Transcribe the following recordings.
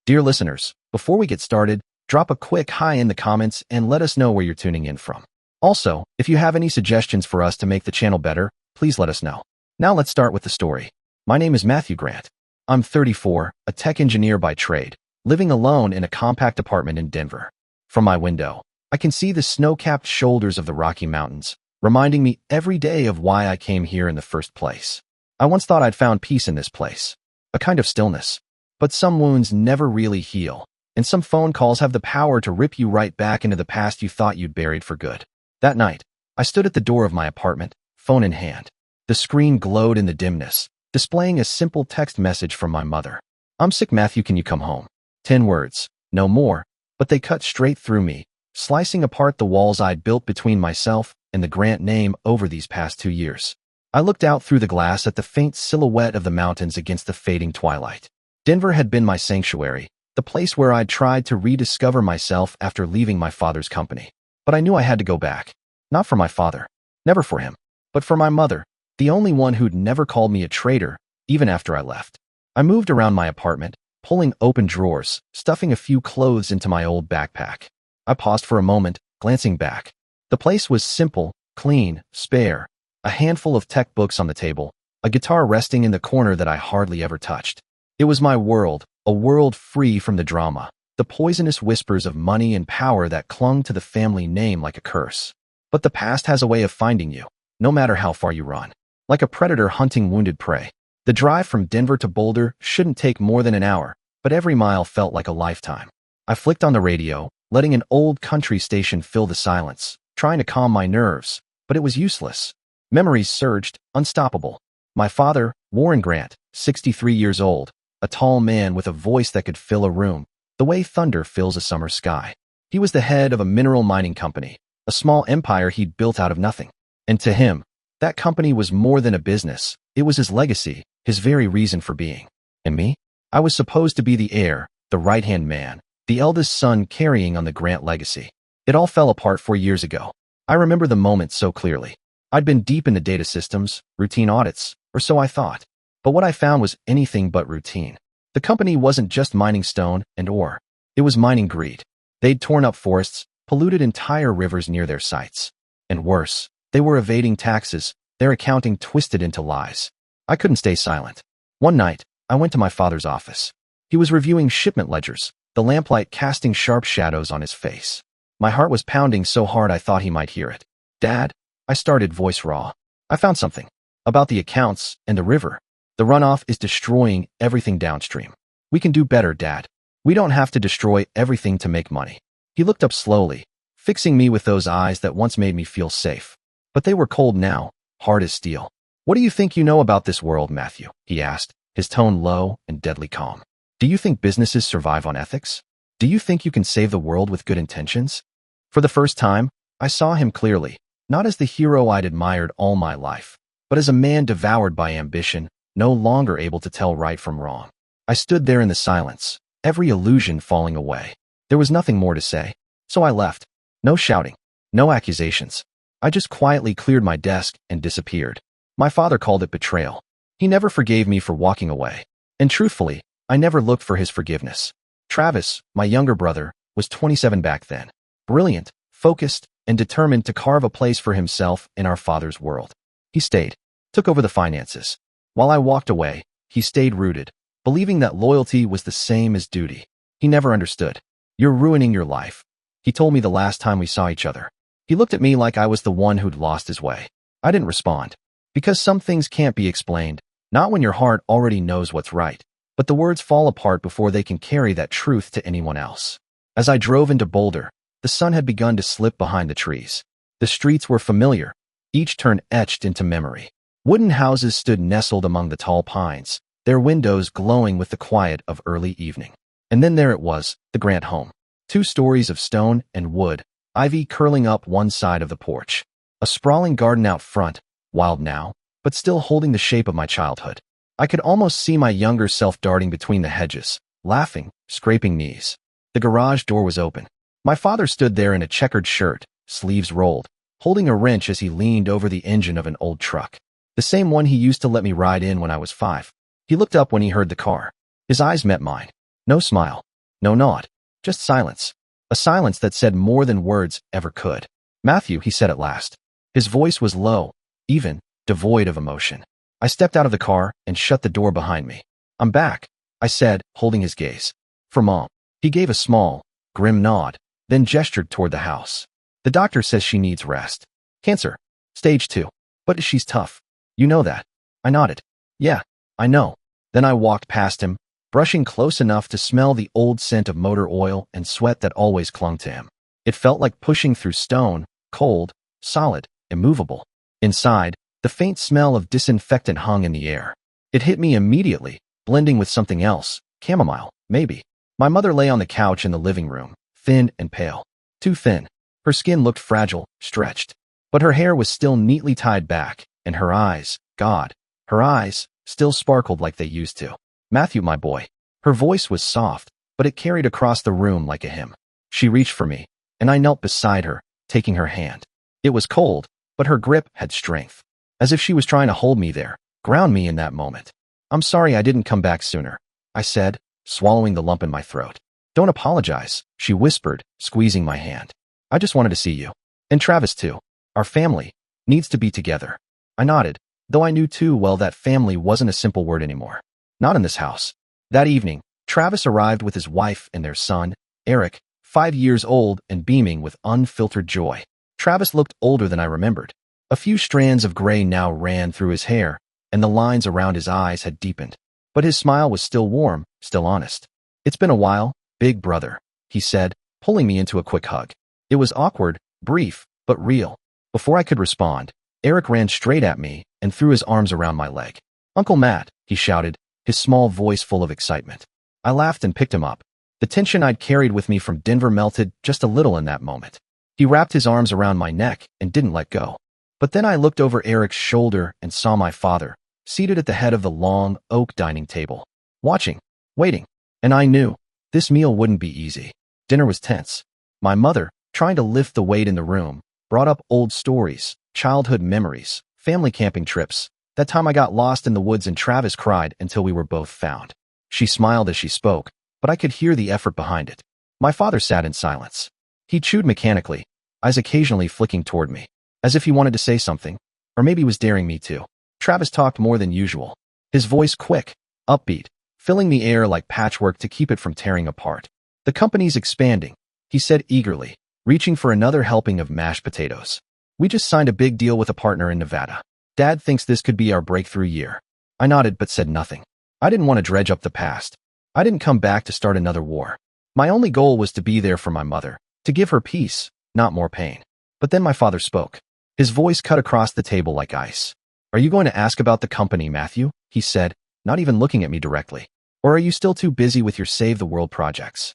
Dear listeners, before we get started, drop a quick hi in the comments and let us know where you're tuning in from. Also, if you have any suggestions for us to make the channel better, please let us know. Now let's start with the story. My name is Matthew Grant. I'm 34, a tech engineer by trade, living alone in a compact apartment in Denver. From my window, I can see the snow-capped shoulders of the Rocky Mountains, reminding me every day of why I came here in the first place. I once thought I'd found peace in this place, a kind of stillness. But some wounds never really heal, and some phone calls have the power to rip you right back into the past you thought you'd buried for good. That night, I stood at the door of my apartment, phone in hand. The screen glowed in the dimness, displaying a simple text message from my mother. "I'm sick, Matthew, can you come home?" 10 words, no more, but they cut straight through me, slicing apart the walls I'd built between myself and the Grant name over these past 2 years. I looked out through the glass at the faint silhouette of the mountains against the fading twilight. Denver had been my sanctuary, the place where I'd tried to rediscover myself after leaving my father's company. But I knew I had to go back. Not for my father, never for him, but for my mother, the only one who'd never called me a traitor, even after I left. I moved around my apartment, pulling open drawers, stuffing a few clothes into my old backpack. I paused for a moment, glancing back. The place was simple, clean, spare, a handful of tech books on the table, a guitar resting in the corner that I hardly ever touched. It was my world, a world free from the drama, the poisonous whispers of money and power that clung to the family name like a curse. But the past has a way of finding you, no matter how far you run. Like a predator hunting wounded prey. The drive from Denver to Boulder shouldn't take more than an hour, but every mile felt like a lifetime. I flicked on the radio, letting an old country station fill the silence, trying to calm my nerves, but it was useless. Memories surged, unstoppable. My father, Warren Grant, 63 years old, a tall man with a voice that could fill a room, the way thunder fills a summer sky. He was the head of a mineral mining company, a small empire he'd built out of nothing. And to him, that company was more than a business. It was his legacy, his very reason for being. And me? I was supposed to be the heir, the right-hand man, the eldest son carrying on the Grant legacy. It all fell apart 4 years ago. I remember the moment so clearly. I'd been deep into data systems, routine audits, or so I thought. But what I found was anything but routine. The company wasn't just mining stone and ore. It was mining greed. They'd torn up forests, polluted entire rivers near their sites. And worse, they were evading taxes, their accounting twisted into lies. I couldn't stay silent. One night, I went to my father's office. He was reviewing shipment ledgers, the lamplight casting sharp shadows on his face. My heart was pounding so hard I thought he might hear it. "Dad," I started, voice raw. "I found something. About the accounts and the river. The runoff is destroying everything downstream. We can do better, Dad. We don't have to destroy everything to make money." He looked up slowly, fixing me with those eyes that once made me feel safe. But they were cold now, hard as steel. "What do you think you know about this world, Matthew?" he asked, his tone low and deadly calm. "Do you think businesses survive on ethics? Do you think you can save the world with good intentions?" For the first time, I saw him clearly, not as the hero I'd admired all my life, but as a man devoured by ambition, no longer able to tell right from wrong. I stood there in the silence, every illusion falling away. There was nothing more to say, so I left. No shouting, no accusations. I just quietly cleared my desk and disappeared. My father called it betrayal. He never forgave me for walking away. And truthfully, I never looked for his forgiveness. Travis, my younger brother, was 27 back then. Brilliant, focused, and determined to carve a place for himself in our father's world. He stayed, took over the finances. While I walked away, he stayed rooted, believing that loyalty was the same as duty. He never understood. "You're ruining your life," he told me the last time we saw each other. He looked at me like I was the one who'd lost his way. I didn't respond. Because some things can't be explained, not when your heart already knows what's right, but the words fall apart before they can carry that truth to anyone else. As I drove into Boulder, the sun had begun to slip behind the trees. The streets were familiar, each turn etched into memory. Wooden houses stood nestled among the tall pines, their windows glowing with the quiet of early evening. And then there it was, the Grant home. 2 stories of stone and wood, ivy curling up one side of the porch. A sprawling garden out front, wild now, but still holding the shape of my childhood. I could almost see my younger self darting between the hedges, laughing, scraping knees. The garage door was open. My father stood there in a checkered shirt, sleeves rolled, holding a wrench as he leaned over the engine of an old truck. The same one he used to let me ride in when I was 5. He looked up when he heard the car. His eyes met mine. No smile, No, not. Just silence. A silence that said more than words ever could. Matthew, he said at last. His voice was low, even, devoid of emotion. I stepped out of the car and shut the door behind me. I'm back, I said, holding his gaze. For Mom. He gave a small, grim nod, then gestured toward the house. The doctor says she needs rest. Cancer. Stage 2. But she's tough. You know that. I nodded. Yeah, I know. Then I walked past him, brushing close enough to smell the old scent of motor oil and sweat that always clung to him. It felt like pushing through stone, cold, solid, immovable. Inside, the faint smell of disinfectant hung in the air. It hit me immediately, blending with something else, chamomile, maybe. My mother lay on the couch in the living room, thin and pale. Too thin. Her skin looked fragile, stretched. But her hair was still neatly tied back, and her eyes, God, her eyes, still sparkled like they used to. Matthew, my boy. Her voice was soft, but it carried across the room like a hymn. She reached for me, and I knelt beside her, taking her hand. It was cold, but her grip had strength. As if she was trying to hold me there, ground me in that moment. I'm sorry I didn't come back sooner, I said, swallowing the lump in my throat. Don't apologize, she whispered, squeezing my hand. I just wanted to see you. And Travis too. Our family needs to be together. I nodded, though I knew too well that family wasn't a simple word anymore. Not in this house. That evening, Travis arrived with his wife and their son, Eric, 5 years old and beaming with unfiltered joy. Travis looked older than I remembered. A few strands of gray now ran through his hair, and the lines around his eyes had deepened. But his smile was still warm, still honest. It's been a while, big brother, he said, pulling me into a quick hug. It was awkward, brief, but real. Before I could respond, Eric ran straight at me and threw his arms around my leg. Uncle Matt, he shouted, his small voice full of excitement. I laughed and picked him up. The tension I'd carried with me from Denver melted just a little in that moment. He wrapped his arms around my neck and didn't let go. But then I looked over Eric's shoulder and saw my father, seated at the head of the long, oak dining table, watching, waiting. And I knew this meal wouldn't be easy. Dinner was tense. My mother, trying to lift the weight in the room, brought up old stories, childhood memories, family camping trips, that time I got lost in the woods and Travis cried until we were both found. She smiled as she spoke, but I could hear the effort behind it. My father sat in silence. He chewed mechanically, eyes occasionally flicking toward me, as if he wanted to say something, or maybe was daring me to. Travis talked more than usual, his voice quick, upbeat, filling the air like patchwork to keep it from tearing apart. The company's expanding, he said eagerly, reaching for another helping of mashed potatoes. We just signed a big deal with a partner in Nevada. Dad thinks this could be our breakthrough year. I nodded but said nothing. I didn't want to dredge up the past. I didn't come back to start another war. My only goal was to be there for my mother, to give her peace, not more pain. But then my father spoke. His voice cut across the table like ice. Are you going to ask about the company, Matthew? He said, not even looking at me directly. Or are you still too busy with your Save the World projects?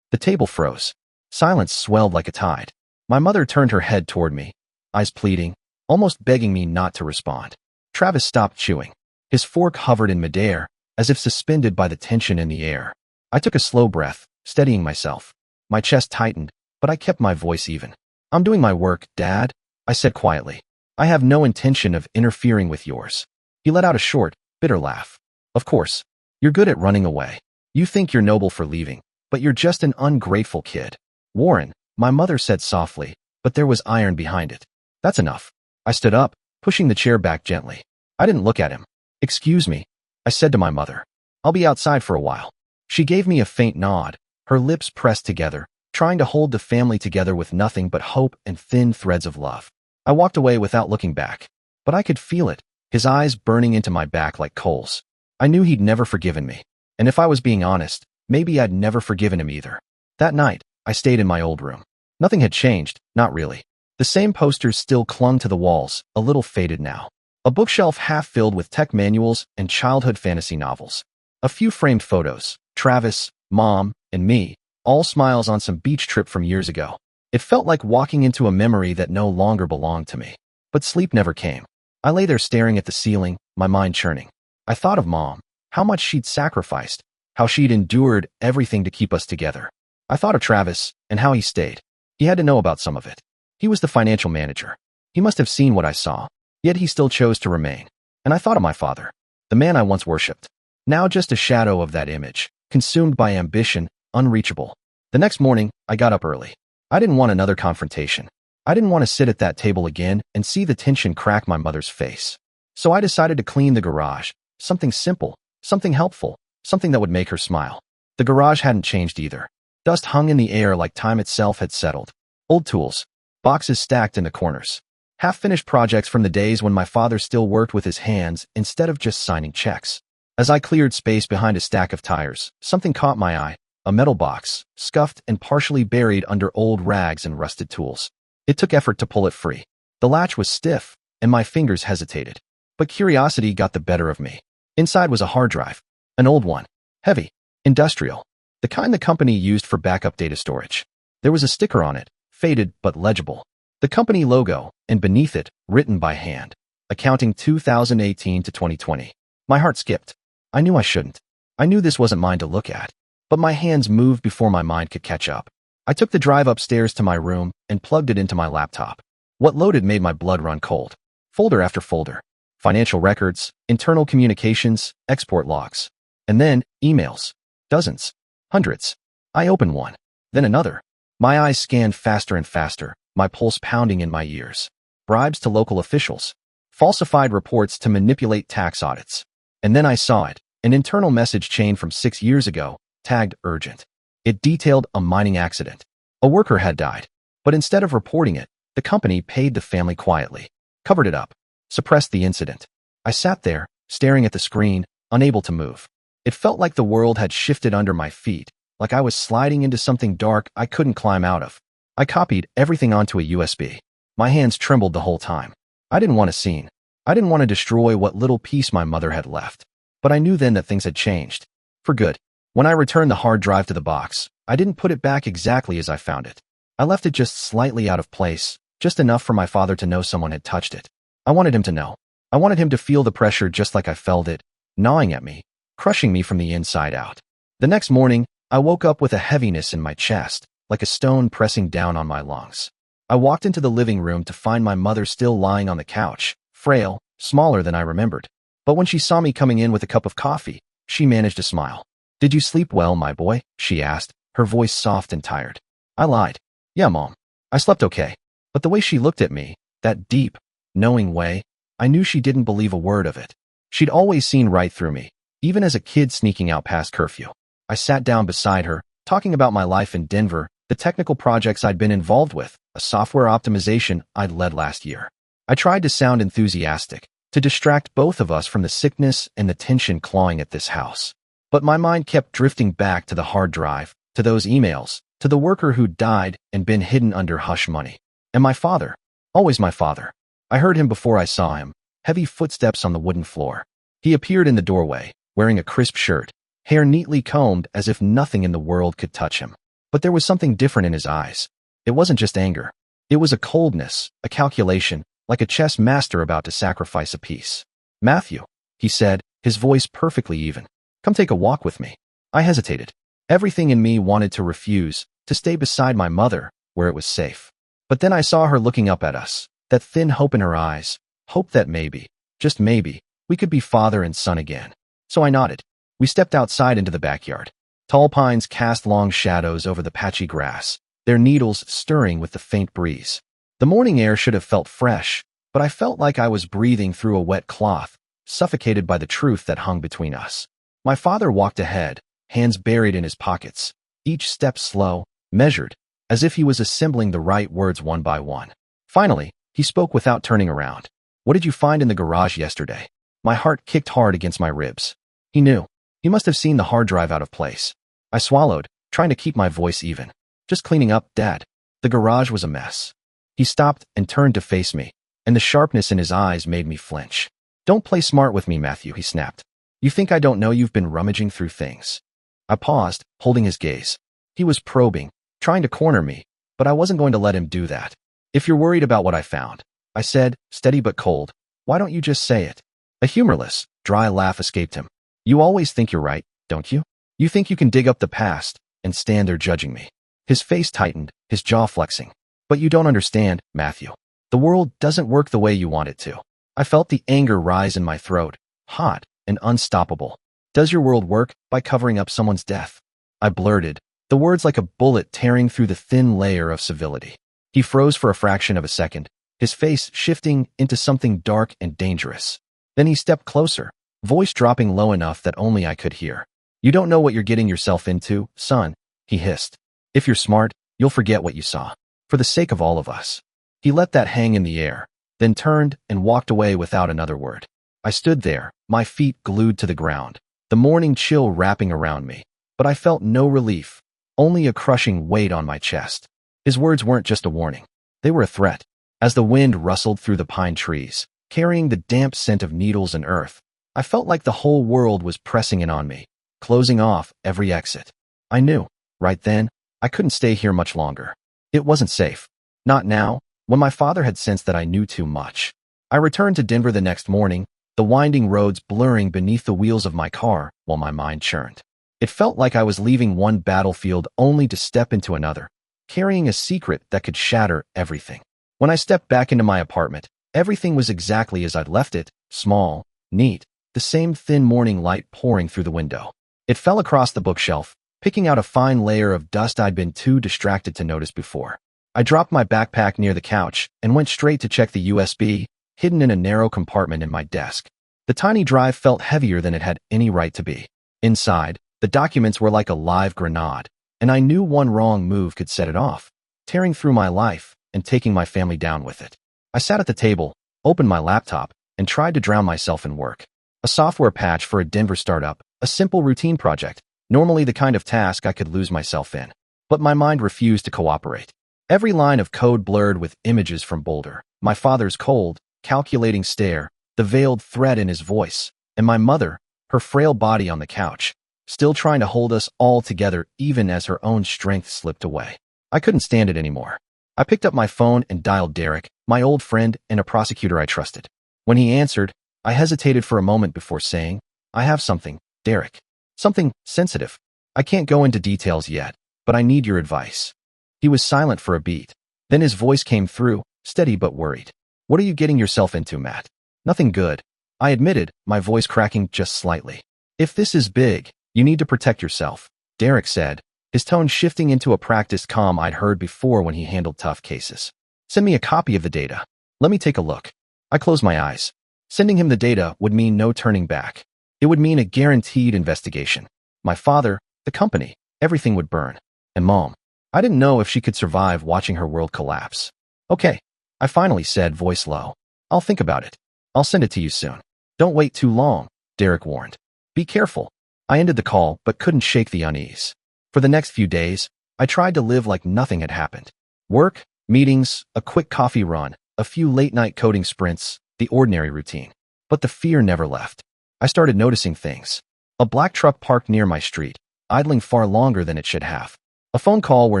The table froze. Silence swelled like a tide. My mother turned her head toward me, eyes pleading, almost begging me not to respond. Travis stopped chewing. His fork hovered in midair, as if suspended by the tension in the air. I took a slow breath, steadying myself. My chest tightened, but I kept my voice even. I'm doing my work, Dad, I said quietly. I have no intention of interfering with yours. He let out a short, bitter laugh. Of course. You're good at running away. You think you're noble for leaving, but you're just an ungrateful kid. Warren, my mother said softly, but there was iron behind it. That's enough. I stood up, pushing the chair back gently. I didn't look at him. Excuse me, I said to my mother. I'll be outside for a while. She gave me a faint nod, her lips pressed together, trying to hold the family together with nothing but hope and thin threads of love. I walked away without looking back, but I could feel it, his eyes burning into my back like coals. I knew he'd never forgiven me, and if I was being honest, maybe I'd never forgiven him either. That night, I stayed in my old room. Nothing had changed, not really. The same posters still clung to the walls, a little faded now. A bookshelf half filled with tech manuals and childhood fantasy novels. A few framed photos, Travis, Mom, and me, all smiles on some beach trip from years ago. It felt like walking into a memory that no longer belonged to me. But sleep never came. I lay there staring at the ceiling, my mind churning. I thought of Mom, how much she'd sacrificed, how she'd endured everything to keep us together. I thought of Travis, and how he stayed. He had to know about some of it. He was the financial manager. He must have seen what I saw, yet he still chose to remain. And I thought of my father, the man I once worshipped. Now just a shadow of that image, consumed by ambition, unreachable. The next morning, I got up early. I didn't want another confrontation. I didn't want to sit at that table again and see the tension crack my mother's face. So I decided to clean the garage. Something simple, something helpful, something that would make her smile. The garage hadn't changed either. Dust hung in the air like time itself had settled. Old tools, boxes stacked in the corners. Half-finished projects from the days when my father still worked with his hands instead of just signing checks. As I cleared space behind a stack of tires, something caught my eye. A metal box, scuffed and partially buried under old rags and rusted tools. It took effort to pull it free. The latch was stiff, and my fingers hesitated. But curiosity got the better of me. Inside was a hard drive. An old one. Heavy. Industrial. The kind the company used for backup data storage. There was a sticker on it, faded but legible. The company logo, and beneath it, written by hand. Accounting 2018 to 2020. My heart skipped. I knew I shouldn't. I knew this wasn't mine to look at. But my hands moved before my mind could catch up. I took the drive upstairs to my room and plugged it into my laptop. What loaded made my blood run cold. Folder after folder. Financial records, internal communications, export logs. And then, emails. Dozens. Hundreds. I opened one. Then another. My eyes scanned faster and faster, my pulse pounding in my ears. Bribes to local officials. Falsified reports to manipulate tax audits. And then I saw it. An internal message chain from 6 years ago, tagged urgent. It detailed a mining accident. A worker had died. But instead of reporting it, the company paid the family quietly. Covered it up. Suppressed the incident. I sat there, staring at the screen, unable to move. It felt like the world had shifted under my feet, like I was sliding into something dark I couldn't climb out of. I copied everything onto a USB. My hands trembled the whole time. I didn't want a scene. I didn't want to destroy what little piece my mother had left. But I knew then that things had changed. For good. When I returned the hard drive to the box, I didn't put it back exactly as I found it. I left it just slightly out of place, just enough for my father to know someone had touched it. I wanted him to know. I wanted him to feel the pressure just like I felt it, gnawing at me, crushing me from the inside out. The next morning, I woke up with a heaviness in my chest, like a stone pressing down on my lungs. I walked into the living room to find my mother still lying on the couch, frail, smaller than I remembered. But when she saw me coming in with a cup of coffee, she managed a smile. "Did you sleep well, my boy?" she asked, her voice soft and tired. I lied. "Yeah, Mom. I slept okay." But the way she looked at me, that deep, knowing way, I knew she didn't believe a word of it. She'd always seen right through me, even as a kid sneaking out past curfew. I sat down beside her, talking about my life in Denver, the technical projects I'd been involved with, a software optimization I'd led last year. I tried to sound enthusiastic, to distract both of us from the sickness and the tension clawing at this house. But my mind kept drifting back to the hard drive, to those emails, to the worker who'd died and been hidden under hush money. And my father. Always my father. I heard him before I saw him, heavy footsteps on the wooden floor. He appeared in the doorway, wearing a crisp shirt, hair neatly combed as if nothing in the world could touch him. But there was something different in his eyes. It wasn't just anger. It was a coldness, a calculation, like a chess master about to sacrifice a piece. "Matthew," he said, his voice perfectly even. "Come take a walk with me." I hesitated. Everything in me wanted to refuse, to stay beside my mother, where it was safe. But then I saw her looking up at us, that thin hope in her eyes, hope that maybe, just maybe, we could be father and son again. So I nodded. We stepped outside into the backyard. Tall pines cast long shadows over the patchy grass, their needles stirring with the faint breeze. The morning air should have felt fresh, but I felt like I was breathing through a wet cloth, suffocated by the truth that hung between us. My father walked ahead, hands buried in his pockets, each step slow, measured, as if he was assembling the right words one by one. Finally, he spoke without turning around. "What did you find in the garage yesterday?" My heart kicked hard against my ribs. He knew. He must have seen the hard drive out of place. I swallowed, trying to keep my voice even. "Just cleaning up, Dad." The garage was a mess. He stopped and turned to face me, and the sharpness in his eyes made me flinch. "Don't play smart with me, Matthew," he snapped. "You think I don't know you've been rummaging through things?" I paused, holding his gaze. He was probing, trying to corner me, but I wasn't going to let him do that. "If you're worried about what I found," I said, steady but cold, "why don't you just say it?" A humorless, dry laugh escaped him. "You always think you're right, don't you? You think you can dig up the past and stand there judging me." His face tightened, his jaw flexing. "But you don't understand, Matthew. The world doesn't work the way you want it to." I felt the anger rise in my throat, hot and unstoppable. "Does your world work by covering up someone's death?" I blurted, the words like a bullet tearing through the thin layer of civility. He froze for a fraction of a second, his face shifting into something dark and dangerous. Then he stepped closer, voice dropping low enough that only I could hear. "You don't know what you're getting yourself into, son," he hissed. "If you're smart, you'll forget what you saw. For the sake of all of us." He let that hang in the air, then turned and walked away without another word. I stood there, my feet glued to the ground, the morning chill wrapping around me, but I felt no relief, only a crushing weight on my chest. His words weren't just a warning. They were a threat. As the wind rustled through the pine trees, carrying the damp scent of needles and earth, I felt like the whole world was pressing in on me, closing off every exit. I knew, right then, I couldn't stay here much longer. It wasn't safe. Not now, when my father had sensed that I knew too much. I returned to Denver the next morning, the winding roads blurring beneath the wheels of my car while my mind churned. It felt like I was leaving one battlefield only to step into another, carrying a secret that could shatter everything. When I stepped back into my apartment, everything was exactly as I'd left it, small, neat, the same thin morning light pouring through the window. It fell across the bookshelf, picking out a fine layer of dust I'd been too distracted to notice before. I dropped my backpack near the couch and went straight to check the USB, hidden in a narrow compartment in my desk. The tiny drive felt heavier than it had any right to be. Inside, the documents were like a live grenade, and I knew one wrong move could set it off, tearing through my life and taking my family down with it. I sat at the table, opened my laptop, and tried to drown myself in work. A software patch for a Denver startup, a simple routine project, normally the kind of task I could lose myself in. But my mind refused to cooperate. Every line of code blurred with images from Boulder, my father's cold, calculating stare, the veiled threat in his voice, and my mother, her frail body on the couch, still trying to hold us all together even as her own strength slipped away. I couldn't stand it anymore. I picked up my phone and dialed Derek, my old friend and a prosecutor I trusted. When he answered, I hesitated for a moment before saying, "I have something, Derek. Something sensitive. I can't go into details yet, but I need your advice." He was silent for a beat. Then his voice came through, steady but worried. "What are you getting yourself into, Matt?" "Nothing good," I admitted, my voice cracking just slightly. "If this is big, you need to protect yourself," Derek said, his tone shifting into a practiced calm I'd heard before when he handled tough cases. "Send me a copy of the data. Let me take a look." I closed my eyes. Sending him the data would mean no turning back. It would mean a guaranteed investigation. My father, the company, everything would burn. And Mom, I didn't know if she could survive watching her world collapse. "Okay," I finally said, voice low. "I'll think about it. I'll send it to you soon." "Don't wait too long," Derek warned. "Be careful." I ended the call but couldn't shake the unease. For the next few days, I tried to live like nothing had happened. Work, meetings, a quick coffee run, a few late-night coding sprints, the ordinary routine. But the fear never left. I started noticing things. A black truck parked near my street, idling far longer than it should have. A phone call where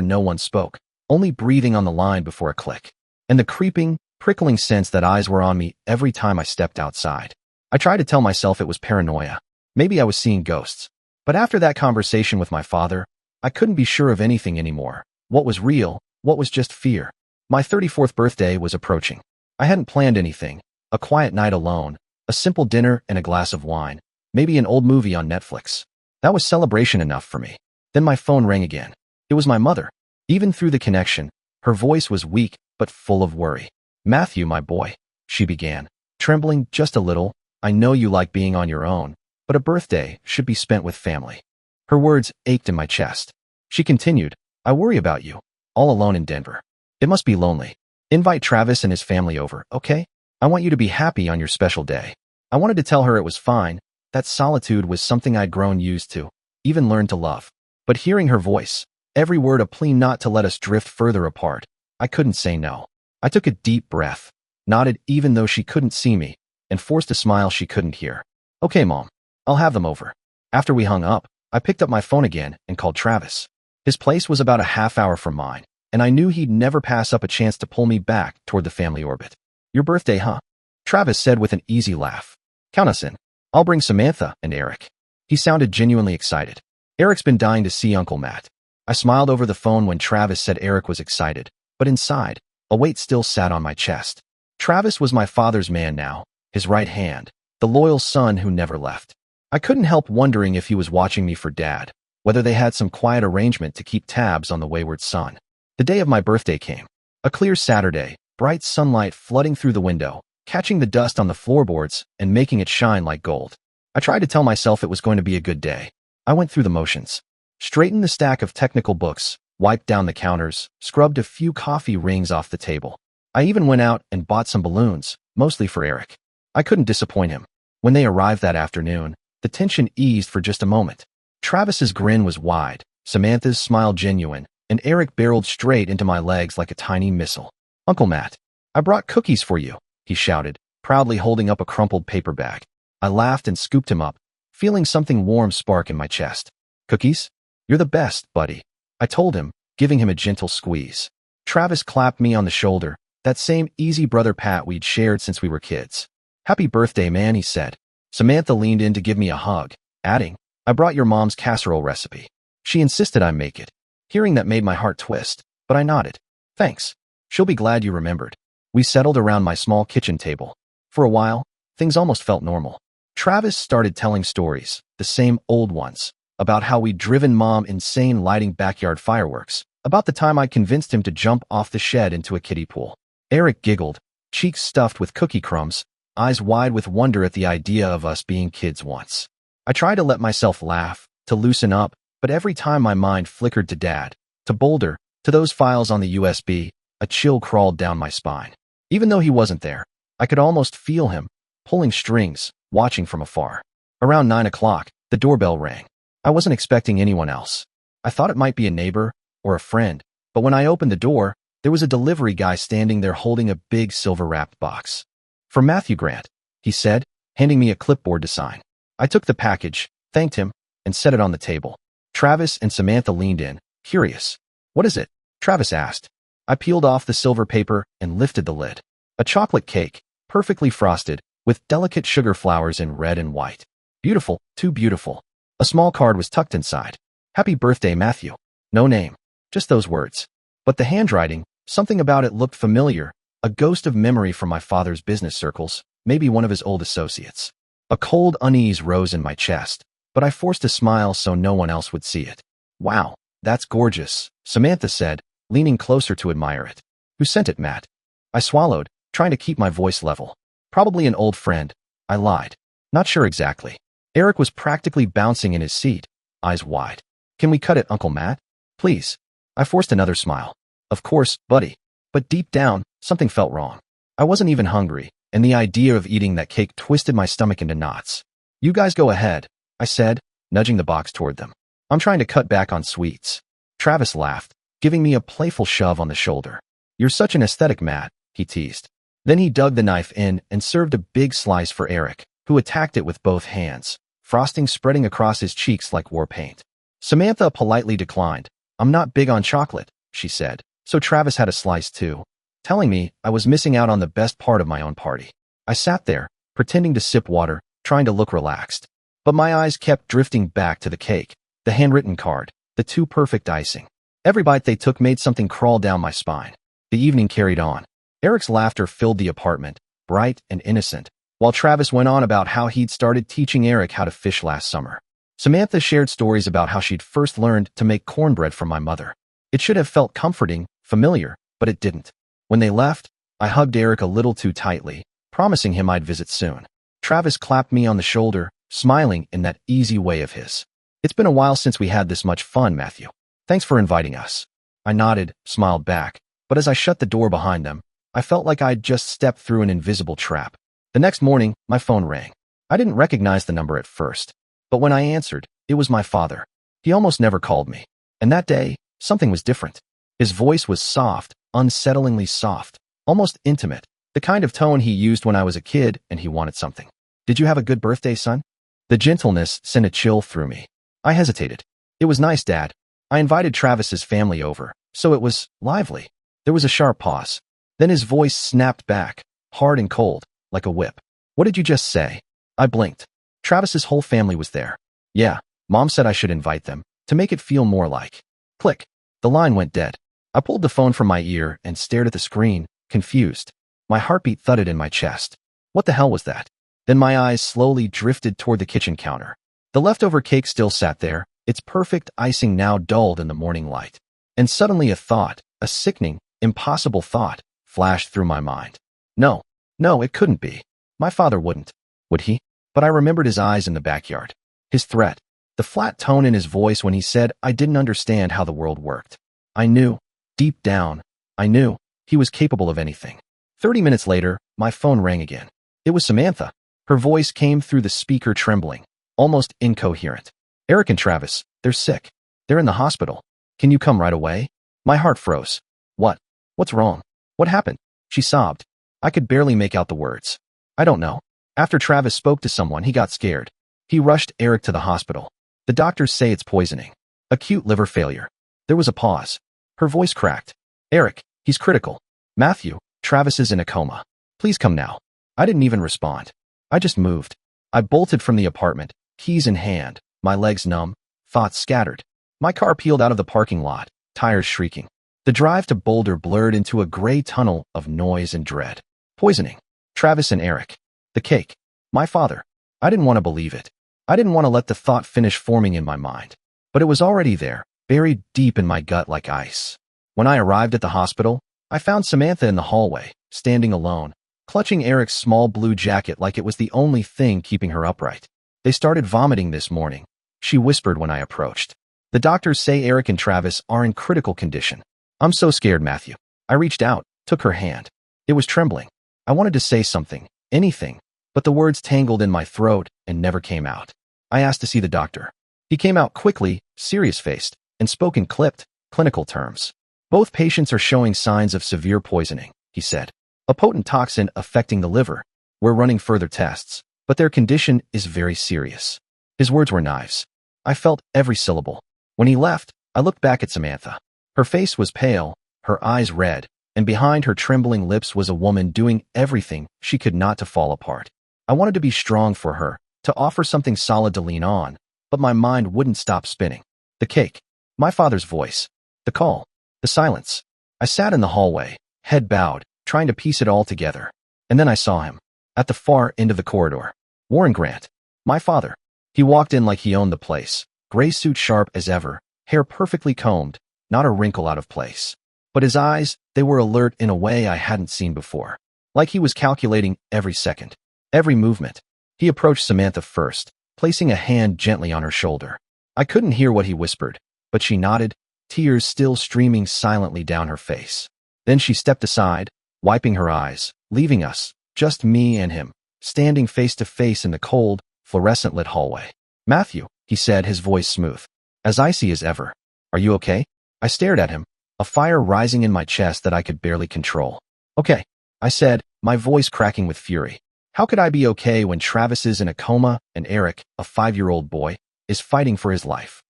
no one spoke, only breathing on the line before a click. And the creeping, prickling sense that eyes were on me every time I stepped outside. I tried to tell myself it was paranoia. Maybe I was seeing ghosts. But after that conversation with my father, I couldn't be sure of anything anymore. What was real? What was just fear? My 34th birthday was approaching. I hadn't planned anything. A quiet night alone, a simple dinner and a glass of wine, maybe an old movie on Netflix. That was celebration enough for me. Then my phone rang again. It was my mother. Even through the connection, her voice was weak but full of worry. "Matthew, my boy," she began, trembling just a little. "I know you like being on your own, but a birthday should be spent with family." Her words ached in my chest. She continued, "I worry about you, all alone in Denver. It must be lonely. Invite Travis and his family over, okay? I want you to be happy on your special day." I wanted to tell her it was fine, that solitude was something I'd grown used to, even learned to love. But hearing her voice, every word a plea not to let us drift further apart, I couldn't say no. I took a deep breath, nodded even though she couldn't see me, and forced a smile she couldn't hear. "Okay, Mom, I'll have them over." After we hung up, I picked up my phone again and called Travis. His place was about a half hour from mine, and I knew he'd never pass up a chance to pull me back toward the family orbit. "Your birthday, huh?" Travis said with an easy laugh. "Count us in. I'll bring Samantha and Eric." He sounded genuinely excited. "Eric's been dying to see Uncle Matt." I smiled over the phone when Travis said Eric was excited, but inside, a weight still sat on my chest. Travis was my father's man now, his right hand, the loyal son who never left. I couldn't help wondering if he was watching me for Dad, whether they had some quiet arrangement to keep tabs on the wayward son. The day of my birthday came. A clear Saturday, bright sunlight flooding through the window, catching the dust on the floorboards and making it shine like gold. I tried to tell myself it was going to be a good day. I went through the motions. Straightened the stack of technical books, wiped down the counters, scrubbed a few coffee rings off the table. I even went out and bought some balloons, mostly for Eric. I couldn't disappoint him. When they arrived that afternoon, the tension eased for just a moment. Travis's grin was wide, Samantha's smile genuine, and Eric barreled straight into my legs like a tiny missile. "Uncle Matt, I brought cookies for you," he shouted, proudly holding up a crumpled paper bag. I laughed and scooped him up, feeling something warm spark in my chest. "Cookies? You're the best, buddy," I told him, giving him a gentle squeeze. Travis clapped me on the shoulder, that same easy brother pat we'd shared since we were kids. "Happy birthday, man," he said. Samantha leaned in to give me a hug, adding, "I brought your mom's casserole recipe. She insisted I make it." Hearing that made my heart twist, but I nodded. "Thanks. She'll be glad you remembered." We settled around my small kitchen table. For a while, things almost felt normal. Travis started telling stories, the same old ones, about how we'd driven Mom insane lighting backyard fireworks, about the time I convinced him to jump off the shed into a kiddie pool. Eric giggled, cheeks stuffed with cookie crumbs, eyes wide with wonder at the idea of us being kids once. I tried to let myself laugh, to loosen up, but every time my mind flickered to Dad, to Boulder, to those files on the USB, a chill crawled down my spine. Even though he wasn't there, I could almost feel him, pulling strings, watching from afar. Around 9 o'clock, the doorbell rang. I wasn't expecting anyone else. I thought it might be a neighbor or a friend, but when I opened the door, there was a delivery guy standing there holding a big silver-wrapped box. "For Matthew Grant," he said, handing me a clipboard to sign. I took the package, thanked him, and set it on the table. Travis and Samantha leaned in, curious. "What is it?" Travis asked. I peeled off the silver paper and lifted the lid. A chocolate cake, perfectly frosted, with delicate sugar flowers in red and white. Beautiful, too beautiful. A small card was tucked inside. "Happy birthday, Matthew." No name, just those words. But the handwriting, something about it looked familiar, a ghost of memory from my father's business circles, maybe one of his old associates. A cold unease rose in my chest, but I forced a smile so no one else would see it. "Wow, that's gorgeous," Samantha said, leaning closer to admire it. "Who sent it, Matt?" I swallowed, trying to keep my voice level. "Probably an old friend," I lied. "Not sure exactly." Eric was practically bouncing in his seat, eyes wide. "Can we cut it, Uncle Matt? Please." I forced another smile. "Of course, buddy." But deep down, something felt wrong. I wasn't even hungry, and the idea of eating that cake twisted my stomach into knots. "You guys go ahead," I said, nudging the box toward them. "I'm trying to cut back on sweets." Travis laughed, giving me a playful shove on the shoulder. "You're such an aesthetic, Matt," he teased. Then he dug the knife in and served a big slice for Eric, who attacked it with both hands, frosting spreading across his cheeks like war paint. Samantha politely declined. "I'm not big on chocolate," she said, so Travis had a slice too, telling me I was missing out on the best part of my own party. I sat there, pretending to sip water, trying to look relaxed. But my eyes kept drifting back to the cake, the handwritten card, the too perfect icing. Every bite they took made something crawl down my spine. The evening carried on. Eric's laughter filled the apartment, bright and innocent, while Travis went on about how he'd started teaching Eric how to fish last summer. Samantha shared stories about how she'd first learned to make cornbread from my mother. It should have felt comforting, familiar, but it didn't. When they left, I hugged Eric a little too tightly, promising him I'd visit soon. Travis clapped me on the shoulder, smiling in that easy way of his. "It's been a while since we had this much fun, Matthew. Thanks for inviting us." I nodded, smiled back, but as I shut the door behind them, I felt like I'd just stepped through an invisible trap. The next morning, my phone rang. I didn't recognize the number at first, but when I answered, it was my father. He almost never called me, and that day, something was different. His voice was soft, unsettlingly soft, almost intimate, the kind of tone he used when I was a kid and he wanted something. "Did you have a good birthday, son?" The gentleness sent a chill through me. I hesitated. "It was nice, Dad. I invited Travis's family over, so it was lively." There was a sharp pause. Then his voice snapped back, hard and cold, like a whip. "What did you just say?" I blinked. Travis's whole family was there. "Yeah, Mom said I should invite them, to make it feel more like." Click. The line went dead. I pulled the phone from my ear and stared at the screen, confused. My heartbeat thudded in my chest. What the hell was that? Then my eyes slowly drifted toward the kitchen counter. The leftover cake still sat there, its perfect icing now dulled in the morning light. And suddenly a thought, a sickening, impossible thought, flashed through my mind. No, no, it couldn't be. My father wouldn't. Would he? But I remembered his eyes in the backyard. His threat. The flat tone in his voice when he said I didn't understand how the world worked. I knew, deep down, I knew, he was capable of anything. 30 minutes later, my phone rang again. It was Samantha. Her voice came through the speaker trembling, almost incoherent. Eric and Travis, they're sick. They're in the hospital. Can you come right away? My heart froze. What? What's wrong? What happened? She sobbed. I could barely make out the words. I don't know. After Travis spoke to someone, he got scared. He rushed Eric to the hospital. The doctors say it's poisoning. Acute liver failure. There was a pause. Her voice cracked. Eric, he's critical. Matthew, Travis is in a coma. Please come now. I didn't even respond. I just moved. I bolted from the apartment, keys in hand, my legs numb, thoughts scattered. My car peeled out of the parking lot, tires shrieking. The drive to Boulder blurred into a gray tunnel of noise and dread. Poisoning. Travis and Eric. The cake. My father. I didn't want to believe it. I didn't want to let the thought finish forming in my mind. But it was already there, buried deep in my gut like ice. When I arrived at the hospital, I found Samantha in the hallway, standing alone, clutching Eric's small blue jacket like it was the only thing keeping her upright. They started vomiting this morning, she whispered when I approached. The doctors say Eric and Travis are in critical condition. I'm so scared, Matthew. I reached out, took her hand. It was trembling. I wanted to say something, anything, but the words tangled in my throat and never came out. I asked to see the doctor. He came out quickly, serious-faced, and spoke in clipped, clinical terms. Both patients are showing signs of severe poisoning, he said. A potent toxin affecting the liver. We're running further tests, but their condition is very serious. His words were knives. I felt every syllable. When he left, I looked back at Samantha. Her face was pale, her eyes red, and behind her trembling lips was a woman doing everything she could not to fall apart. I wanted to be strong for her, to offer something solid to lean on, but my mind wouldn't stop spinning. The cake. My father's voice. The call. The silence. I sat in the hallway, head bowed, trying to piece it all together. And then I saw him. At the far end of the corridor. Warren Grant. My father. He walked in like he owned the place. Gray suit sharp as ever, hair perfectly combed, not a wrinkle out of place. But his eyes, they were alert in a way I hadn't seen before. Like he was calculating every second, every movement. He approached Samantha first, placing a hand gently on her shoulder. I couldn't hear what he whispered, but she nodded, tears still streaming silently down her face. Then she stepped aside, wiping her eyes, leaving us, just me and him, standing face to face in the cold, fluorescent-lit hallway. Matthew, he said, his voice smooth, as icy as ever. Are you okay? I stared at him, a fire rising in my chest that I could barely control. Okay, I said, my voice cracking with fury. How could I be okay when Travis is in a coma and Eric, a 5-year-old boy, is fighting for his life?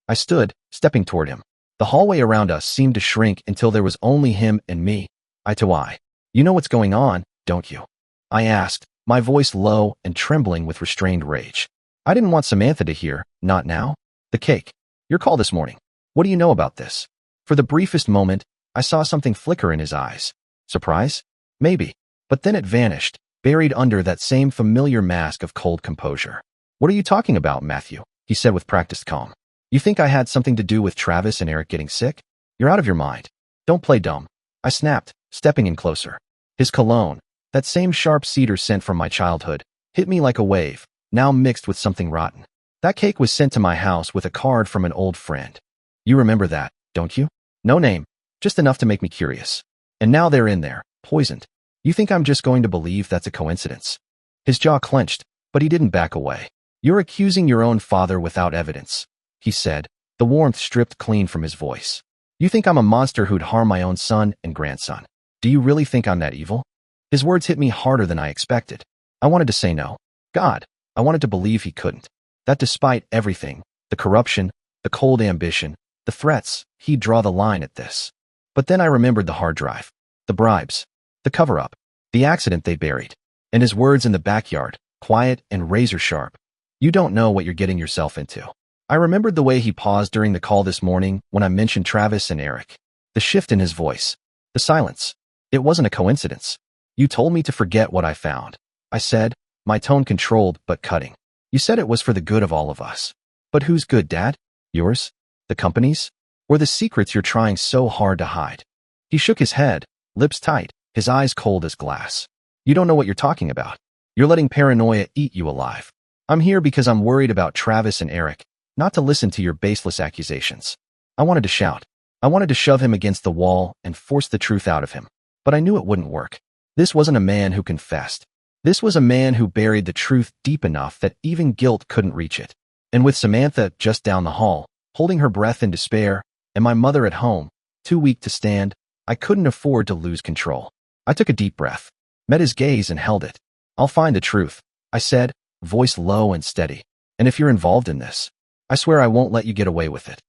I stood, stepping toward him. The hallway around us seemed to shrink until there was only him and me, eye to eye. You know what's going on, don't you? I asked, my voice low and trembling with restrained rage. I didn't want Samantha to hear, not now. The cake. Your call this morning. What do you know about this? For the briefest moment, I saw something flicker in his eyes. Surprise? Maybe. But then it vanished, buried under that same familiar mask of cold composure. What are you talking about, Matthew? He said with practiced calm. You think I had something to do with Travis and Eric getting sick? You're out of your mind. Don't play dumb. I snapped, stepping in closer. His cologne, that same sharp cedar scent from my childhood, hit me like a wave, now mixed with something rotten. That cake was sent to my house with a card from an old friend. You remember that, don't you? No name, just enough to make me curious. And now they're in there, poisoned. You think I'm just going to believe that's a coincidence? His jaw clenched, but he didn't back away. You're accusing your own father without evidence, he said, the warmth stripped clean from his voice. You think I'm a monster who'd harm my own son and grandson? Do you really think I'm that evil? His words hit me harder than I expected. I wanted to say no. God, I wanted to believe he couldn't. That despite everything, the corruption, the cold ambition, the threats, he'd draw the line at this. But then I remembered the hard drive, the bribes, the cover-up, the accident they buried, and his words in the backyard, quiet and razor-sharp. You don't know what you're getting yourself into. I remembered the way he paused during the call this morning when I mentioned Travis and Eric. The shift in his voice, the silence. It wasn't a coincidence. You told me to forget what I found, I said, my tone controlled but cutting. You said it was for the good of all of us. But who's good, Dad? Yours? The company's? Or the secrets you're trying so hard to hide? He shook his head, lips tight, his eyes cold as glass. You don't know what you're talking about. You're letting paranoia eat you alive. I'm here because I'm worried about Travis and Eric, not to listen to your baseless accusations. I wanted to shout. I wanted to shove him against the wall and force the truth out of him. But I knew it wouldn't work. This wasn't a man who confessed. This was a man who buried the truth deep enough that even guilt couldn't reach it. And with Samantha just down the hall, holding her breath in despair, and my mother at home, too weak to stand, I couldn't afford to lose control. I took a deep breath, met his gaze and held it. I'll find the truth, I said, voice low and steady. And if you're involved in this, I swear I won't let you get away with it.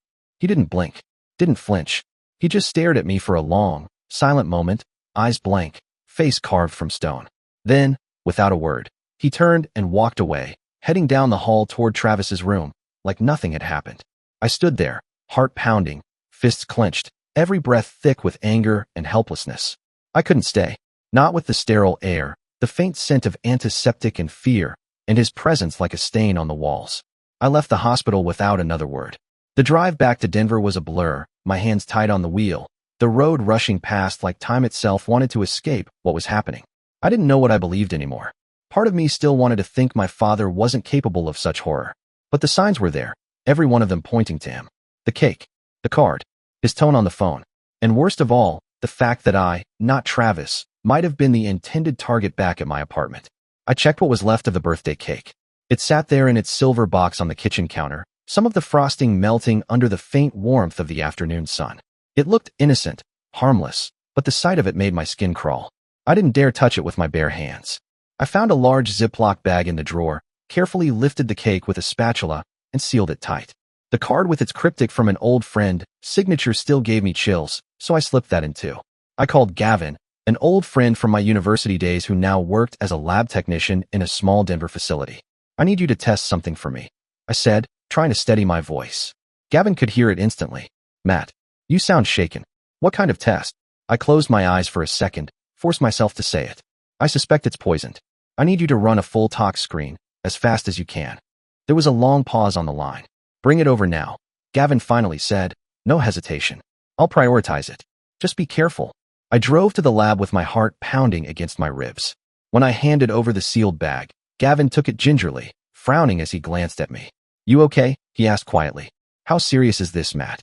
He didn't blink, didn't flinch. He just stared at me for a long, silent moment, eyes blank, face carved from stone. Then, without a word, he turned and walked away, heading down the hall toward Travis's room, like nothing had happened. I stood there, heart pounding, fists clenched, every breath thick with anger and helplessness. I couldn't stay, not with the sterile air, the faint scent of antiseptic and fear, and his presence like a stain on the walls. I left the hospital without another word. The drive back to Denver was a blur, my hands tight on the wheel, the road rushing past like time itself wanted to escape what was happening. I didn't know what I believed anymore. Part of me still wanted to think my father wasn't capable of such horror. But the signs were there, every one of them pointing to him. The cake, the card, his tone on the phone, and worst of all, the fact that I, not Travis, might have been the intended target back at my apartment. I checked what was left of the birthday cake. It sat there in its silver box on the kitchen counter, some of the frosting melting under the faint warmth of the afternoon sun. It looked innocent, harmless, but the sight of it made my skin crawl. I didn't dare touch it with my bare hands. I found a large Ziploc bag in the drawer, carefully lifted the cake with a spatula, and sealed it tight. The card with its cryptic from an old friend, signature still gave me chills, so I slipped that in too. I called Gavin, an old friend from my university days who now worked as a lab technician in a small Denver facility. I need you to test something for me, I said, trying to steady my voice. Gavin could hear it instantly. Matt, you sound shaken. What kind of test? I closed my eyes for a second, forced myself to say it. I suspect it's poisoned. I need you to run a full tox screen, as fast as you can. There was a long pause on the line. Bring it over now, Gavin finally said. No hesitation. I'll prioritize it. Just be careful. I drove to the lab with my heart pounding against my ribs. When I handed over the sealed bag, Gavin took it gingerly, frowning as he glanced at me. You okay? He asked quietly. How serious is this, Matt?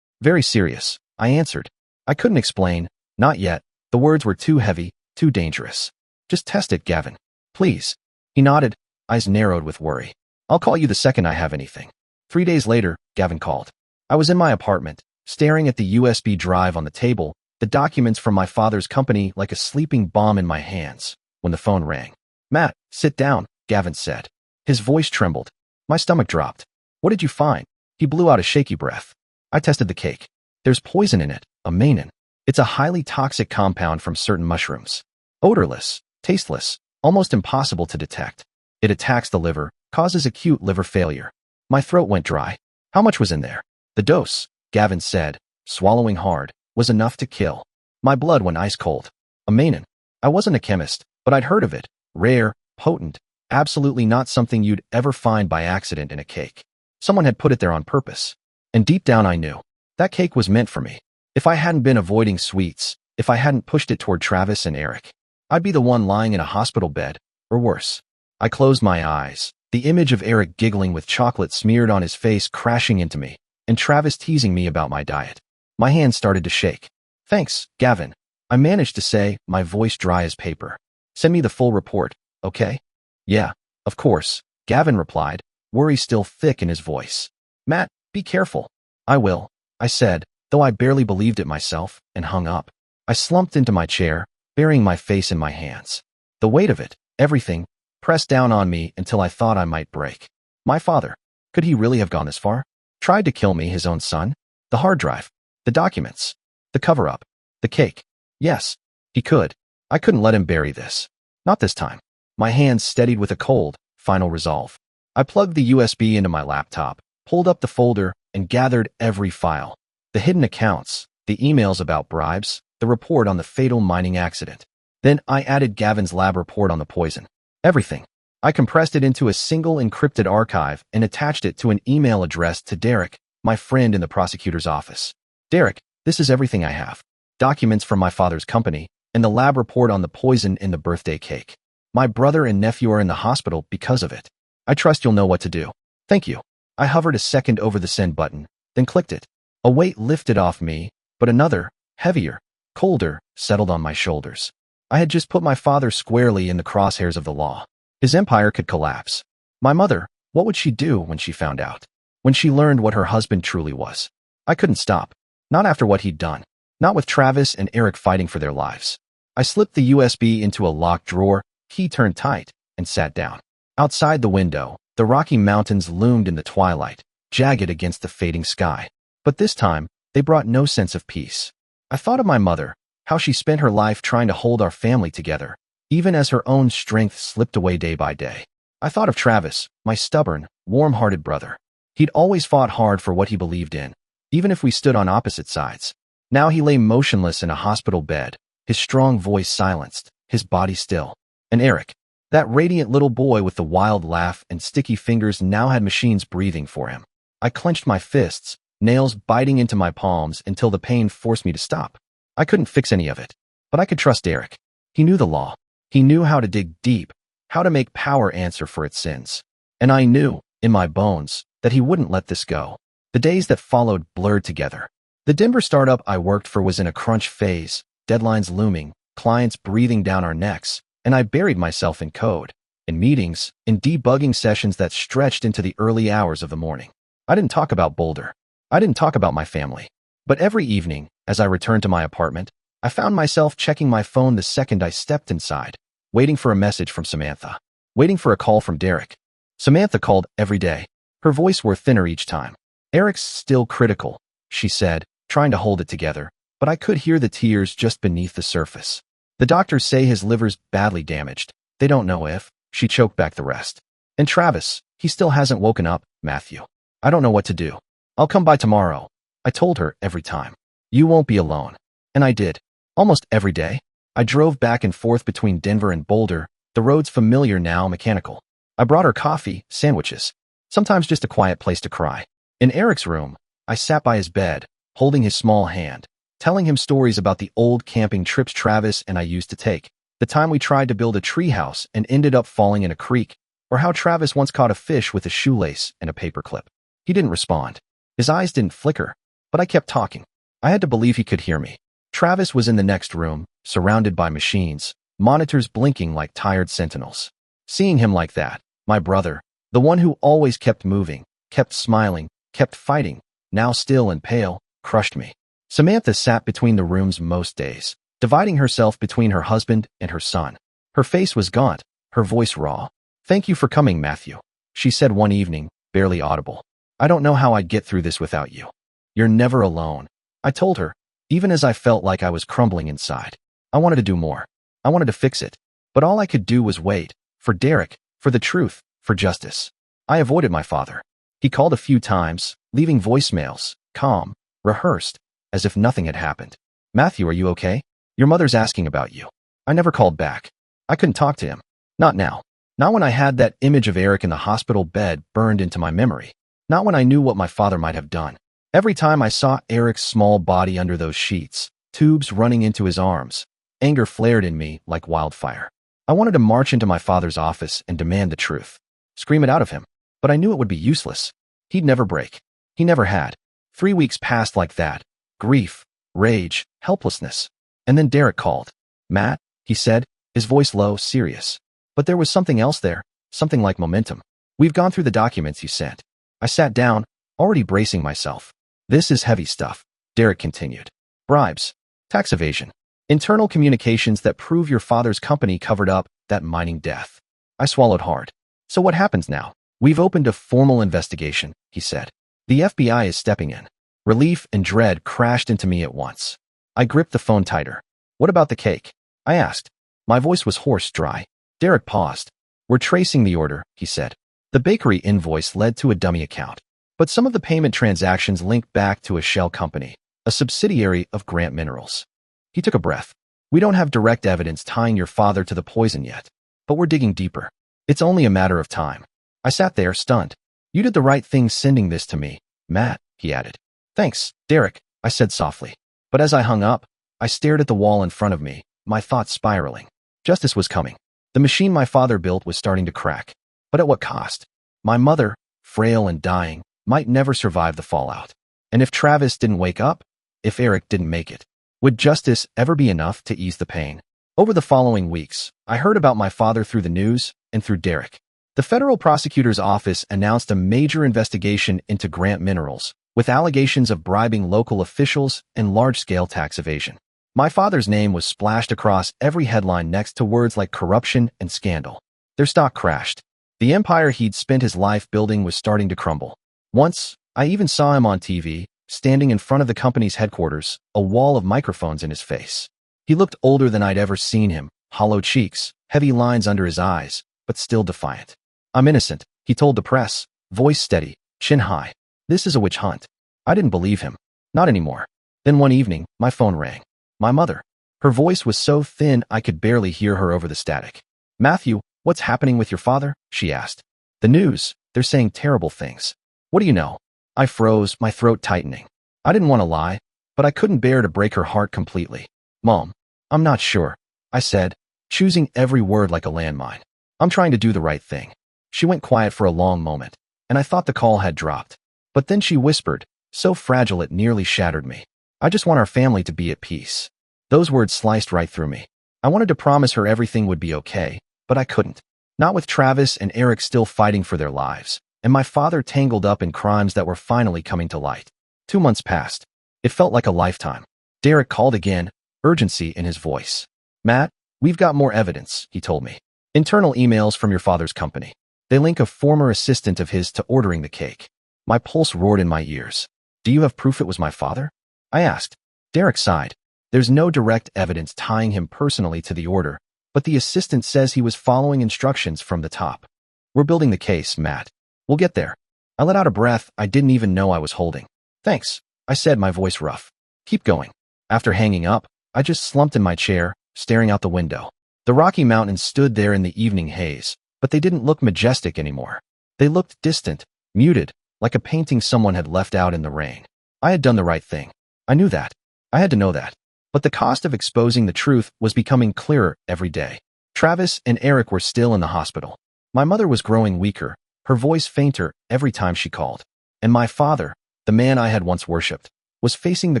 Very serious, I answered. I couldn't explain. Not yet. The words were too heavy, too dangerous. Just test it, Gavin. Please. He nodded, eyes narrowed with worry. I'll call you the second I have anything. 3 days later, Gavin called. I was in my apartment, staring at the USB drive on the table, the documents from my father's company like a sleeping bomb in my hands, when the phone rang. Matt, sit down, Gavin said. His voice trembled. My stomach dropped. What did you find? He blew out a shaky breath. I tested the cake. There's poison in it, a menin. It's a highly toxic compound from certain mushrooms. Odorless, tasteless, almost impossible to detect. It attacks the liver, causes acute liver failure. My throat went dry. How much was in there? The dose, Gavin said, swallowing hard, was enough to kill. My blood went ice cold. A menin. I wasn't a chemist, but I'd heard of it. Rare, potent, absolutely not something you'd ever find by accident in a cake. Someone had put it there on purpose. And deep down I knew. That cake was meant for me. If I hadn't been avoiding sweets, if I hadn't pushed it toward Travis and Eric, I'd be the one lying in a hospital bed, or worse. I closed my eyes, the image of Eric giggling with chocolate smeared on his face crashing into me, and Travis teasing me about my diet. My hands started to shake. Thanks, Gavin. I managed to say, my voice dry as paper. Send me the full report, okay? Yeah, of course, Gavin replied, worry still thick in his voice. Matt, be careful. I will, I said, though I barely believed it myself, and hung up. I slumped into my chair, burying my face in my hands. The weight of it, everything, pressed down on me until I thought I might break. My father. Could he really have gone this far? Tried to kill me, his own son? The hard drive. The documents. The cover-up. The cake. Yes, he could. I couldn't let him bury this. Not this time. My hands steadied with a cold, final resolve. I plugged the USB into my laptop, pulled up the folder, and gathered every file. The hidden accounts, the emails about bribes, the report on the fatal mining accident. Then I added Gavin's lab report on the poison. Everything. I compressed it into a single encrypted archive and attached it to an email addressed to Derek, my friend in the prosecutor's office. Derek, this is everything I have. Documents from my father's company, and the lab report on the poison in the birthday cake. My brother and nephew are in the hospital because of it. I trust you'll know what to do. Thank you. I hovered a second over the send button, then clicked it. A weight lifted off me, but another, heavier, colder, settled on my shoulders. I had just put my father squarely in the crosshairs of the law. His empire could collapse. My mother, what would she do when she found out? When she learned what her husband truly was? I couldn't stop. Not after what he'd done. Not with Travis and Eric fighting for their lives. I slipped the USB into a locked drawer, key turned tight, and sat down. Outside the window, the Rocky Mountains loomed in the twilight, jagged against the fading sky. But this time, they brought no sense of peace. I thought of my mother, how she spent her life trying to hold our family together, even as her own strength slipped away day by day. I thought of Travis, my stubborn, warm-hearted brother. He'd always fought hard for what he believed in, even if we stood on opposite sides. Now he lay motionless in a hospital bed, his strong voice silenced, his body still. And Eric, that radiant little boy with the wild laugh and sticky fingers, now had machines breathing for him. I clenched my fists, nails biting into my palms until the pain forced me to stop. I couldn't fix any of it, but I could trust Eric. He knew the law. He knew how to dig deep, how to make power answer for its sins. And I knew, in my bones, that he wouldn't let this go. The days that followed blurred together. The Denver startup I worked for was in a crunch phase, deadlines looming, clients breathing down our necks, and I buried myself in code, in meetings, in debugging sessions that stretched into the early hours of the morning. I didn't talk about Boulder. I didn't talk about my family. But every evening, as I returned to my apartment, I found myself checking my phone the second I stepped inside, waiting for a message from Samantha, waiting for a call from Derek. Samantha called every day. Her voice wore thinner each time. Eric's still critical, she said, trying to hold it together, but I could hear the tears just beneath the surface. The doctors say his liver's badly damaged. They don't know if. She choked back the rest. And Travis, he still hasn't woken up, Matthew. I don't know what to do. I'll come by tomorrow. I told her every time. You won't be alone. And I did. Almost every day. I drove back and forth between Denver and Boulder, the roads familiar now, mechanical. I brought her coffee, sandwiches, sometimes just a quiet place to cry. In Eric's room, I sat by his bed, holding his small hand, telling him stories about the old camping trips Travis and I used to take, the time we tried to build a treehouse and ended up falling in a creek, or how Travis once caught a fish with a shoelace and a paperclip. He didn't respond. His eyes didn't flicker, but I kept talking. I had to believe he could hear me. Travis was in the next room, surrounded by machines, monitors blinking like tired sentinels. Seeing him like that, my brother, the one who always kept moving, kept smiling, kept fighting, now still and pale, crushed me. Samantha sat between the rooms most days, dividing herself between her husband and her son. Her face was gaunt, her voice raw. "Thank you for coming, Matthew," she said one evening, barely audible. "I don't know how I'd get through this without you." "You're never alone," I told her, even as I felt like I was crumbling inside. I wanted to do more. I wanted to fix it. But all I could do was wait. For Derek, for the truth, for justice. I avoided my father. He called a few times, leaving voicemails, calm, rehearsed, as if nothing had happened. "Matthew, are you okay? Your mother's asking about you." I never called back. I couldn't talk to him. Not now. Not when I had that image of Eric in the hospital bed burned into my memory. Not when I knew what my father might have done. Every time I saw Eric's small body under those sheets, tubes running into his arms, anger flared in me like wildfire. I wanted to march into my father's office and demand the truth. Scream it out of him. But I knew it would be useless. He'd never break. He never had. 3 weeks passed like that. Grief, rage, helplessness. And then Derek called. "Matt," he said, his voice low, serious. But there was something else there, something like momentum. "We've gone through the documents you sent." I sat down, already bracing myself. "This is heavy stuff," Derek continued. "Bribes, tax evasion, internal communications that prove your father's company covered up that mining death." I swallowed hard. "So what happens now?" "We've opened a formal investigation," he said. "The FBI is stepping in." Relief and dread crashed into me at once. I gripped the phone tighter. "What about the cake?" I asked. My voice was hoarse, dry. Derek paused. "We're tracing the order," he said. The bakery invoice led to a dummy account, but some of the payment transactions linked back to a shell company, a subsidiary of Grant Minerals. He took a breath. "We don't have direct evidence tying your father to the poison yet, but we're digging deeper. It's only a matter of time." I sat there, stunned. "You did the right thing sending this to me, Matt," he added. Thanks, Derek, I said softly. But as I hung up, I stared at the wall in front of me, my thoughts spiraling. Justice was coming. The machine my father built was starting to crack. But at what cost? My mother, frail and dying, might never survive the fallout. And if Travis didn't wake up, if Eric didn't make it, would justice ever be enough to ease the pain? Over the following weeks, I heard about my father through the news and through Derek. The federal prosecutor's office announced a major investigation into Grant Minerals, with allegations of bribing local officials and large-scale tax evasion. My father's name was splashed across every headline next to words like corruption and scandal. Their stock crashed. The empire he'd spent his life building was starting to crumble. Once, I even saw him on TV, standing in front of the company's headquarters, a wall of microphones in his face. He looked older than I'd ever seen him, hollow cheeks, heavy lines under his eyes, but still defiant. I'm innocent, he told the press, voice steady, chin high. This is a witch hunt. I didn't believe him. Not anymore. Then one evening, my phone rang. My mother. Her voice was so thin I could barely hear her over the static. Matthew, what's happening with your father? She asked. The news. They're saying terrible things. What do you know? I froze, my throat tightening. I didn't want to lie, but I couldn't bear to break her heart completely. Mom, I'm not sure, I said, choosing every word like a landmine. I'm trying to do the right thing. She went quiet for a long moment, and I thought the call had dropped. But then she whispered, so fragile it nearly shattered me. I just want our family to be at peace. Those words sliced right through me. I wanted to promise her everything would be okay, but I couldn't. Not with Travis and Eric still fighting for their lives, and my father tangled up in crimes that were finally coming to light. 2 months passed. It felt like a lifetime. Derek called again, urgency in his voice. Matt, we've got more evidence, he told me. Internal emails from your father's company. They link a former assistant of his to ordering the cake. My pulse roared in my ears. Do you have proof it was my father? I asked. Derek sighed. There's no direct evidence tying him personally to the order, but the assistant says he was following instructions from the top. We're building the case, Matt. We'll get there. I let out a breath I didn't even know I was holding. Thanks, I said, my voice rough. Keep going. After hanging up, I just slumped in my chair, staring out the window. The Rocky Mountains stood there in the evening haze, but they didn't look majestic anymore. They looked distant, muted, like a painting someone had left out in the rain. I had done the right thing. I knew that. I had to know that. But the cost of exposing the truth was becoming clearer every day. Travis and Eric were still in the hospital. My mother was growing weaker, her voice fainter every time she called. And my father, the man I had once worshipped, was facing the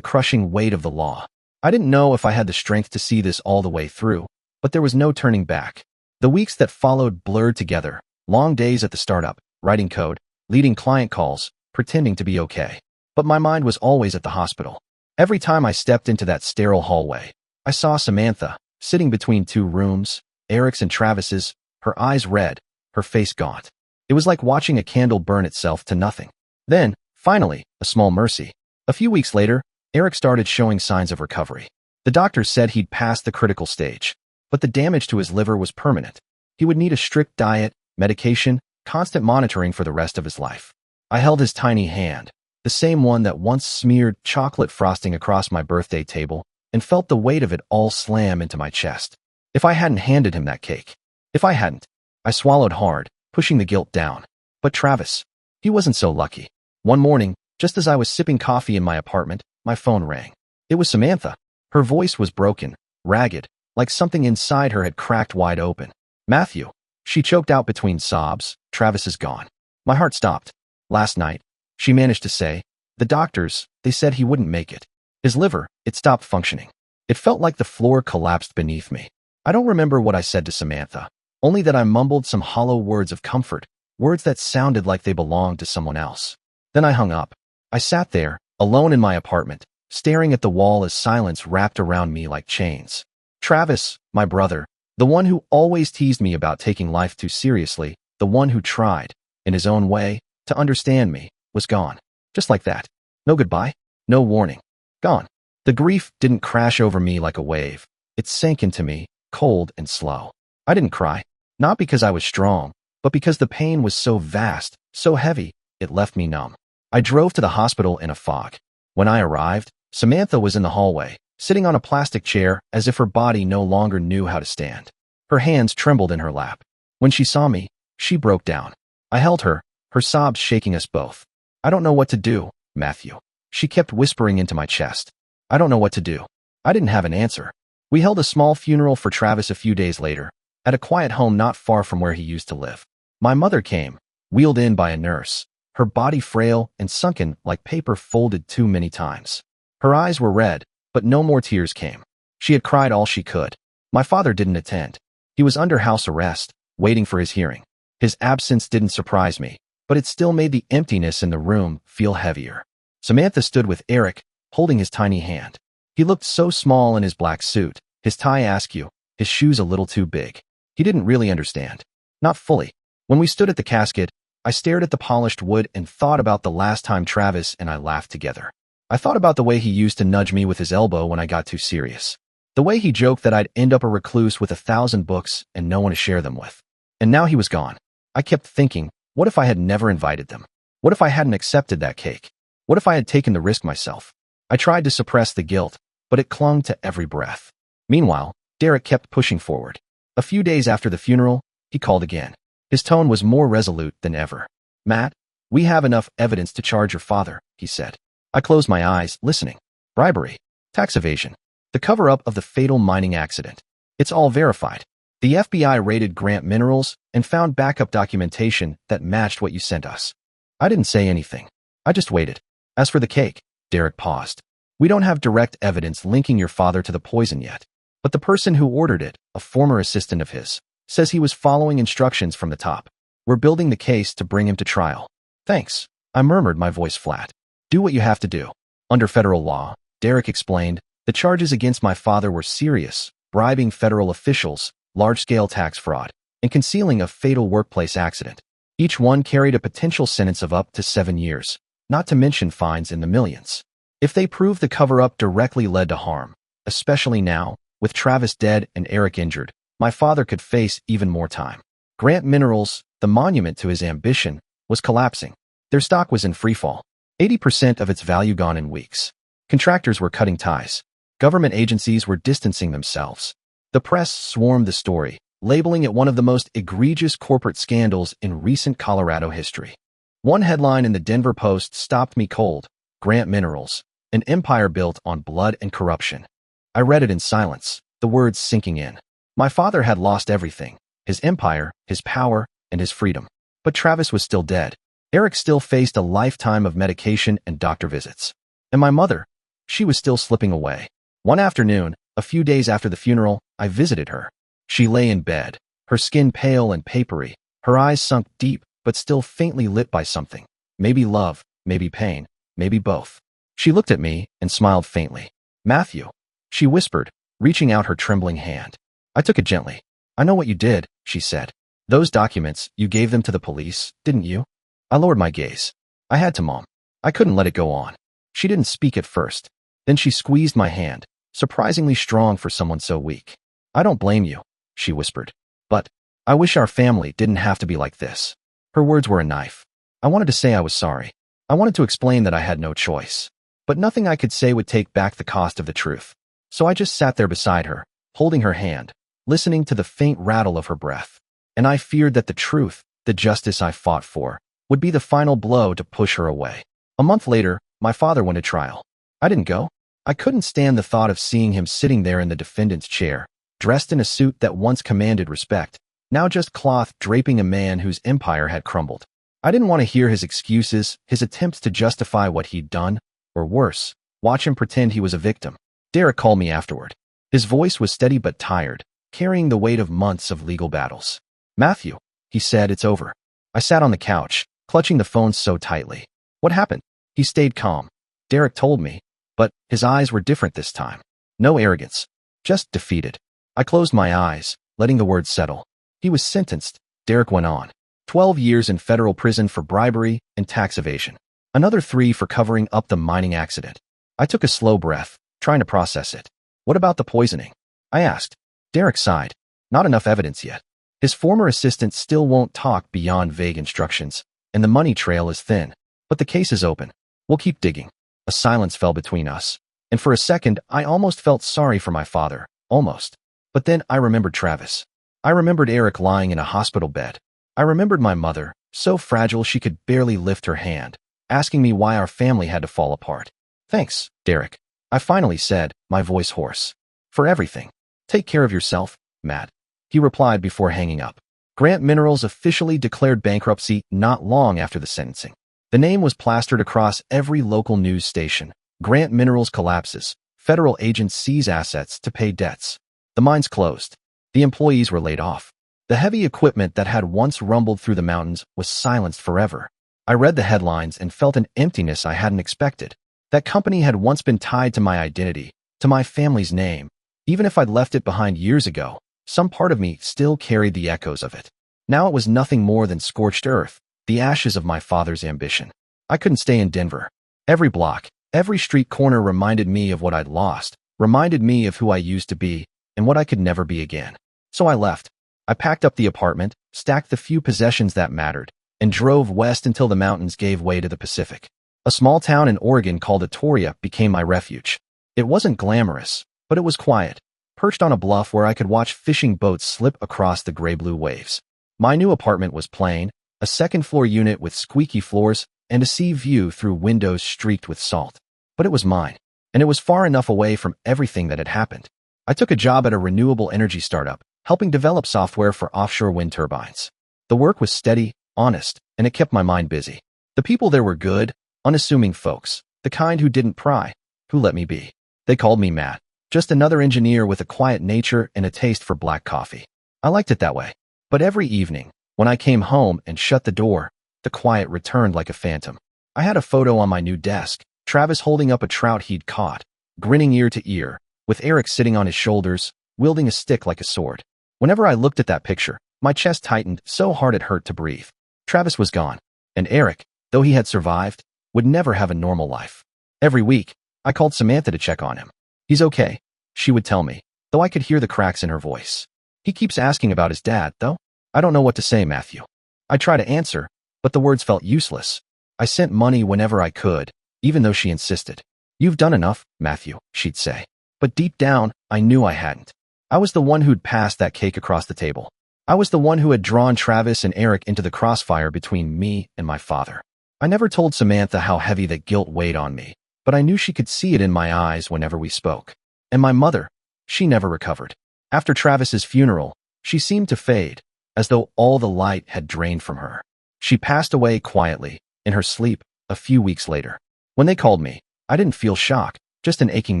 crushing weight of the law. I didn't know if I had the strength to see this all the way through, but there was no turning back. The weeks that followed blurred together, long days at the startup, writing code, leading client calls, pretending to be okay. But my mind was always at the hospital. Every time I stepped into that sterile hallway, I saw Samantha, sitting between 2 rooms, Eric's and Travis's, her eyes red, her face gaunt. It was like watching a candle burn itself to nothing. Then, finally, a small mercy. A few weeks later, Eric started showing signs of recovery. The doctors said he'd passed the critical stage, but the damage to his liver was permanent. He would need a strict diet, medication, constant monitoring for the rest of his life. I held his tiny hand, the same one that once smeared chocolate frosting across my birthday table, and felt the weight of it all slam into my chest. If I hadn't handed him that cake. If I hadn't. I swallowed hard, pushing the guilt down. But Travis, he wasn't so lucky. One morning, just as I was sipping coffee in my apartment, my phone rang. It was Samantha. Her voice was broken, ragged, like something inside her had cracked wide open. Matthew. She choked out between sobs. Travis is gone. My heart stopped. Last night, she managed to say, the doctors, they said he wouldn't make it. His liver, it stopped functioning. It felt like the floor collapsed beneath me. I don't remember what I said to Samantha, only that I mumbled some hollow words of comfort, words that sounded like they belonged to someone else. Then I hung up. I sat there, alone in my apartment, staring at the wall as silence wrapped around me like chains. Travis, my brother, the one who always teased me about taking life too seriously, the one who tried, in his own way, to understand me, was gone. Just like that. No goodbye, no warning. Gone. The grief didn't crash over me like a wave. It sank into me, cold and slow. I didn't cry, not because I was strong, but because the pain was so vast, so heavy, it left me numb. I drove to the hospital in a fog. When I arrived, Samantha was in the hallway, sitting on a plastic chair as if her body no longer knew how to stand. Her hands trembled in her lap. When she saw me, she broke down. I held her, her sobs shaking us both. I don't know what to do, Matthew. She kept whispering into my chest. I don't know what to do. I didn't have an answer. We held a small funeral for Travis a few days later, at a quiet home not far from where he used to live. My mother came, wheeled in by a nurse, her body frail and sunken like paper folded too many times. Her eyes were red, but no more tears came. She had cried all she could. My father didn't attend. He was under house arrest, waiting for his hearing. His absence didn't surprise me, but it still made the emptiness in the room feel heavier. Samantha stood with Eric, holding his tiny hand. He looked so small in his black suit, his tie askew, his shoes a little too big. He didn't really understand. Not fully. When we stood at the casket, I stared at the polished wood and thought about the last time Travis and I laughed together. I thought about the way he used to nudge me with his elbow when I got too serious. The way he joked that I'd end up a recluse with 1,000 books and no one to share them with. And now he was gone. I kept thinking, what if I had never invited them? What if I hadn't accepted that cake? What if I had taken the risk myself? I tried to suppress the guilt, but it clung to every breath. Meanwhile, Derek kept pushing forward. A few days after the funeral, he called again. His tone was more resolute than ever. Matt, we have enough evidence to charge your father, he said. I closed my eyes, listening. Bribery, tax evasion, the cover-up of the fatal mining accident. It's all verified. The FBI raided Grant Minerals and found backup documentation that matched what you sent us. I didn't say anything. I just waited. As for the cake, Derek paused. We don't have direct evidence linking your father to the poison yet, but the person who ordered it, a former assistant of his, says he was following instructions from the top. We're building the case to bring him to trial. Thanks, I murmured, my voice flat. Do what you have to do. Under federal law, Derek explained, the charges against my father were serious, bribing federal officials, large-scale tax fraud, and concealing a fatal workplace accident. Each one carried a potential sentence of up to 7 years, not to mention fines in the millions. If they prove the cover-up directly led to harm, especially now, with Travis dead and Eric injured, my father could face even more time. Grant Minerals, the monument to his ambition, was collapsing. Their stock was in freefall. 80% of its value gone in weeks. Contractors were cutting ties. Government agencies were distancing themselves. The press swarmed the story, labeling it one of the most egregious corporate scandals in recent Colorado history. One headline in the Denver Post stopped me cold. Grant Minerals, an empire built on blood and corruption. I read it in silence, the words sinking in. My father had lost everything, his empire, his power, and his freedom. But Travis was still dead. Eric still faced a lifetime of medication and doctor visits. And my mother, she was still slipping away. One afternoon, a few days after the funeral, I visited her. She lay in bed, her skin pale and papery, her eyes sunk deep but still faintly lit by something. Maybe love, maybe pain, maybe both. She looked at me and smiled faintly. Matthew, she whispered, reaching out her trembling hand. I took it gently. I know what you did, she said. Those documents, you gave them to the police, didn't you? I lowered my gaze. I had to, Mom. I couldn't let it go on. She didn't speak at first. Then she squeezed my hand, surprisingly strong for someone so weak. I don't blame you, she whispered. But I wish our family didn't have to be like this. Her words were a knife. I wanted to say I was sorry. I wanted to explain that I had no choice. But nothing I could say would take back the cost of the truth. So I just sat there beside her, holding her hand, listening to the faint rattle of her breath. And I feared that the truth, the justice I fought for, would be the final blow to push her away. A month later, my father went to trial. I didn't go. I couldn't stand the thought of seeing him sitting there in the defendant's chair, dressed in a suit that once commanded respect, now just cloth draping a man whose empire had crumbled. I didn't want to hear his excuses, his attempts to justify what he'd done, or worse, watch him pretend he was a victim. Derek called me afterward. His voice was steady but tired, carrying the weight of months of legal battles. Matthew, he said, it's over. I sat on the couch, clutching the phone so tightly. What happened? He stayed calm. Derek told me, but his eyes were different this time. No arrogance, just defeated. I closed my eyes, letting the words settle. He was sentenced, Derek went on. 12 years in federal prison for bribery and tax evasion. Another 3 for covering up the mining accident. I took a slow breath, trying to process it. What about the poisoning? I asked. Derek sighed. Not enough evidence yet. His former assistant still won't talk beyond vague instructions, and the money trail is thin. But the case is open. We'll keep digging. A silence fell between us, and for a second I almost felt sorry for my father. Almost. But then I remembered Travis. I remembered Eric lying in a hospital bed. I remembered my mother, so fragile she could barely lift her hand, asking me why our family had to fall apart. Thanks, Derek, I finally said, my voice hoarse. For everything. Take care of yourself, Matt. He replied before hanging up. Grant Minerals officially declared bankruptcy not long after the sentencing. The name was plastered across every local news station. Grant Minerals collapses. Federal agents seize assets to pay debts. The mines closed. The employees were laid off. The heavy equipment that had once rumbled through the mountains was silenced forever. I read the headlines and felt an emptiness I hadn't expected. That company had once been tied to my identity, to my family's name. Even if I'd left it behind years ago, some part of me still carried the echoes of it. Now it was nothing more than scorched earth, the ashes of my father's ambition. I couldn't stay in Denver. Every block, every street corner reminded me of what I'd lost, reminded me of who I used to be, and what I could never be again. So I left. I packed up the apartment, stacked the few possessions that mattered, and drove west until the mountains gave way to the Pacific. A small town in Oregon called Atoria became my refuge. It wasn't glamorous, but it was quiet, perched on a bluff where I could watch fishing boats slip across the gray-blue waves. My new apartment was plain, a second-floor unit with squeaky floors and a sea view through windows streaked with salt. But it was mine, and it was far enough away from everything that had happened. I took a job at a renewable energy startup, helping develop software for offshore wind turbines. The work was steady, honest, and it kept my mind busy. The people there were good, unassuming folks, the kind who didn't pry, who let me be. They called me Matt, just another engineer with a quiet nature and a taste for black coffee. I liked it that way. But every evening, when I came home and shut the door, the quiet returned like a phantom. I had a photo on my new desk, Travis holding up a trout he'd caught, grinning ear to ear, with Eric sitting on his shoulders, wielding a stick like a sword. Whenever I looked at that picture, my chest tightened so hard it hurt to breathe. Travis was gone, and Eric, though he had survived, would never have a normal life. Every week, I called Samantha to check on him. He's okay, she would tell me, though I could hear the cracks in her voice. He keeps asking about his dad, though. I don't know what to say, Matthew. I try to answer, but the words felt useless. I sent money whenever I could, even though she insisted. You've done enough, Matthew, she'd say. But deep down, I knew I hadn't. I was the one who'd passed that cake across the table. I was the one who had drawn Travis and Eric into the crossfire between me and my father. I never told Samantha how heavy that guilt weighed on me, but I knew she could see it in my eyes whenever we spoke. And my mother, she never recovered. After Travis's funeral, she seemed to fade, as though all the light had drained from her. She passed away quietly, in her sleep, a few weeks later. When they called me, I didn't feel shock, just an aching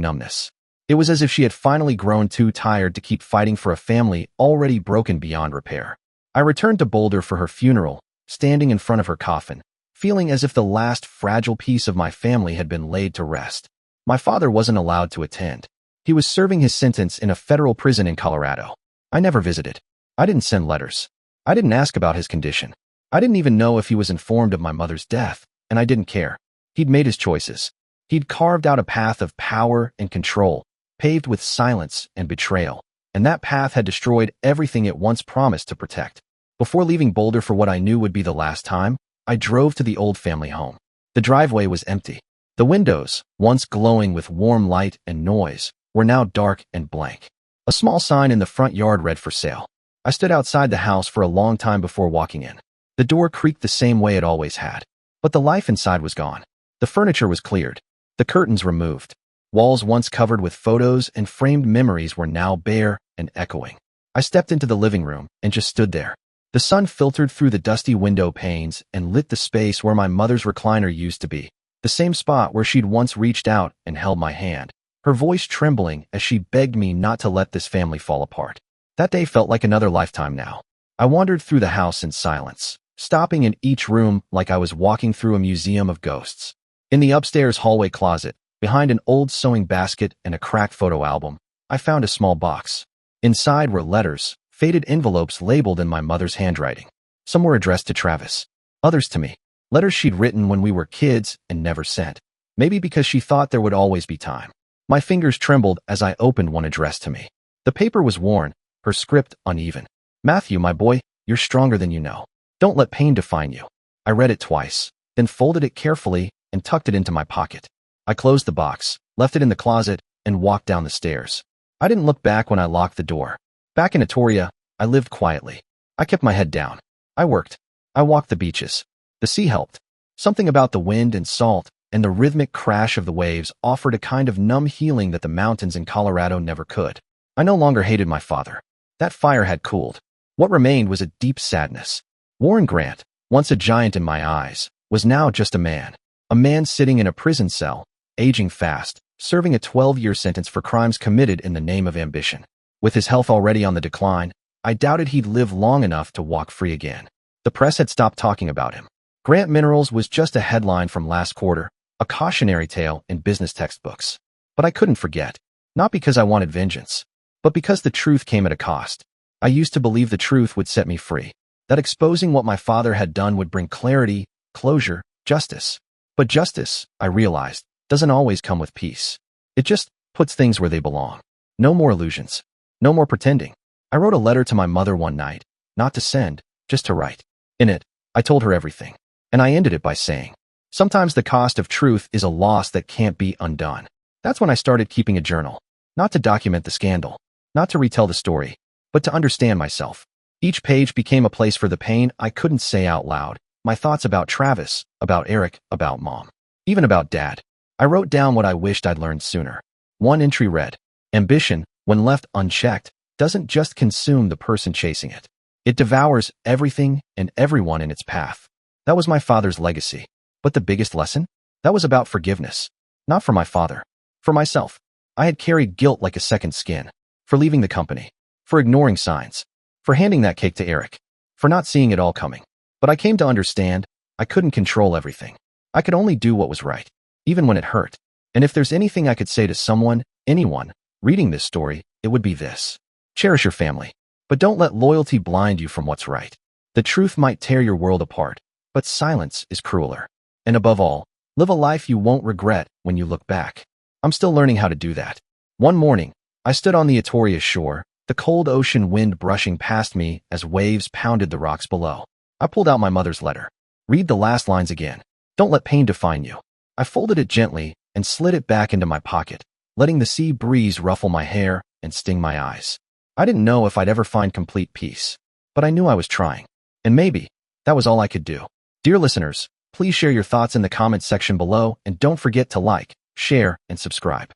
numbness. It was as if she had finally grown too tired to keep fighting for a family already broken beyond repair. I returned to Boulder for her funeral, standing in front of her coffin, feeling as if the last fragile piece of my family had been laid to rest. My father wasn't allowed to attend. He was serving his sentence in a federal prison in Colorado. I never visited. I didn't send letters. I didn't ask about his condition. I didn't even know if he was informed of my mother's death, and I didn't care. He'd made his choices. He'd carved out a path of power and control, paved with silence and betrayal, and that path had destroyed everything it once promised to protect. Before leaving Boulder for what I knew would be the last time, I drove to the old family home. The driveway was empty. The windows, once glowing with warm light and noise, were now dark and blank. A small sign in the front yard read "For sale." I stood outside the house for a long time before walking in. The door creaked the same way it always had, but the life inside was gone. The furniture was cleared, the curtains removed. Walls once covered with photos and framed memories were now bare and echoing. I stepped into the living room and just stood there. The sun filtered through the dusty window panes and lit the space where my mother's recliner used to be, the same spot where she'd once reached out and held my hand, her voice trembling as she begged me not to let this family fall apart. That day felt like another lifetime now. I wandered through the house in silence, stopping in each room like I was walking through a museum of ghosts. In the upstairs hallway closet, behind an old sewing basket and a cracked photo album, I found a small box. Inside were letters, faded envelopes labeled in my mother's handwriting. Some were addressed to Travis, others to me. Letters she'd written when we were kids and never sent, maybe because she thought there would always be time. My fingers trembled as I opened one addressed to me. The paper was worn, her script uneven. "Matthew, my boy, you're stronger than you know. Don't let pain define you." I read it twice, then folded it carefully and tucked it into my pocket. I closed the box, left it in the closet, and walked down the stairs. I didn't look back when I locked the door. Back in Atoria, I lived quietly. I kept my head down. I worked. I walked the beaches. The sea helped. Something about the wind and salt and the rhythmic crash of the waves offered a kind of numb healing that the mountains in Colorado never could. I no longer hated my father. That fire had cooled. What remained was a deep sadness. Warren Grant, once a giant in my eyes, was now just a man. A man sitting in a prison cell, aging fast, serving a 12-year sentence for crimes committed in the name of ambition. With his health already on the decline, I doubted he'd live long enough to walk free again. The press had stopped talking about him. Grant Minerals was just a headline from last quarter, a cautionary tale in business textbooks. But I couldn't forget. Not because I wanted vengeance, but because the truth came at a cost. I used to believe the truth would set me free, that exposing what my father had done would bring clarity, closure, justice. But justice, I realized, doesn't always come with peace. It just puts things where they belong. No more illusions. No more pretending. I wrote a letter to my mother one night, not to send, just to write. In it, I told her everything. And I ended it by saying, sometimes the cost of truth is a loss that can't be undone. That's when I started keeping a journal. Not to document the scandal, not to retell the story, but to understand myself. Each page became a place for the pain I couldn't say out loud. My thoughts about Travis, about Eric, about Mom, even about Dad. I wrote down what I wished I'd learned sooner. One entry read, ambition, when left unchecked, doesn't just consume the person chasing it. It devours everything and everyone in its path. That was my father's legacy. But the biggest lesson? That was about forgiveness. Not for my father. For myself. I had carried guilt like a second skin. For leaving the company. For ignoring signs. For handing that cake to Eric. For not seeing it all coming. But I came to understand, I couldn't control everything. I could only do what was right. Even when it hurt. And if there's anything I could say to someone, anyone, reading this story, it would be this. Cherish your family. But don't let loyalty blind you from what's right. The truth might tear your world apart. But silence is crueler. And above all, live a life you won't regret when you look back. I'm still learning how to do that. One morning, I stood on the Etoria shore, the cold ocean wind brushing past me as waves pounded the rocks below. I pulled out my mother's letter. Read the last lines again. Don't let pain define you. I folded it gently and slid it back into my pocket, letting the sea breeze ruffle my hair and sting my eyes. I didn't know if I'd ever find complete peace, but I knew I was trying. And maybe that was all I could do. Dear listeners, please share your thoughts in the comments section below and don't forget to like, share, and subscribe.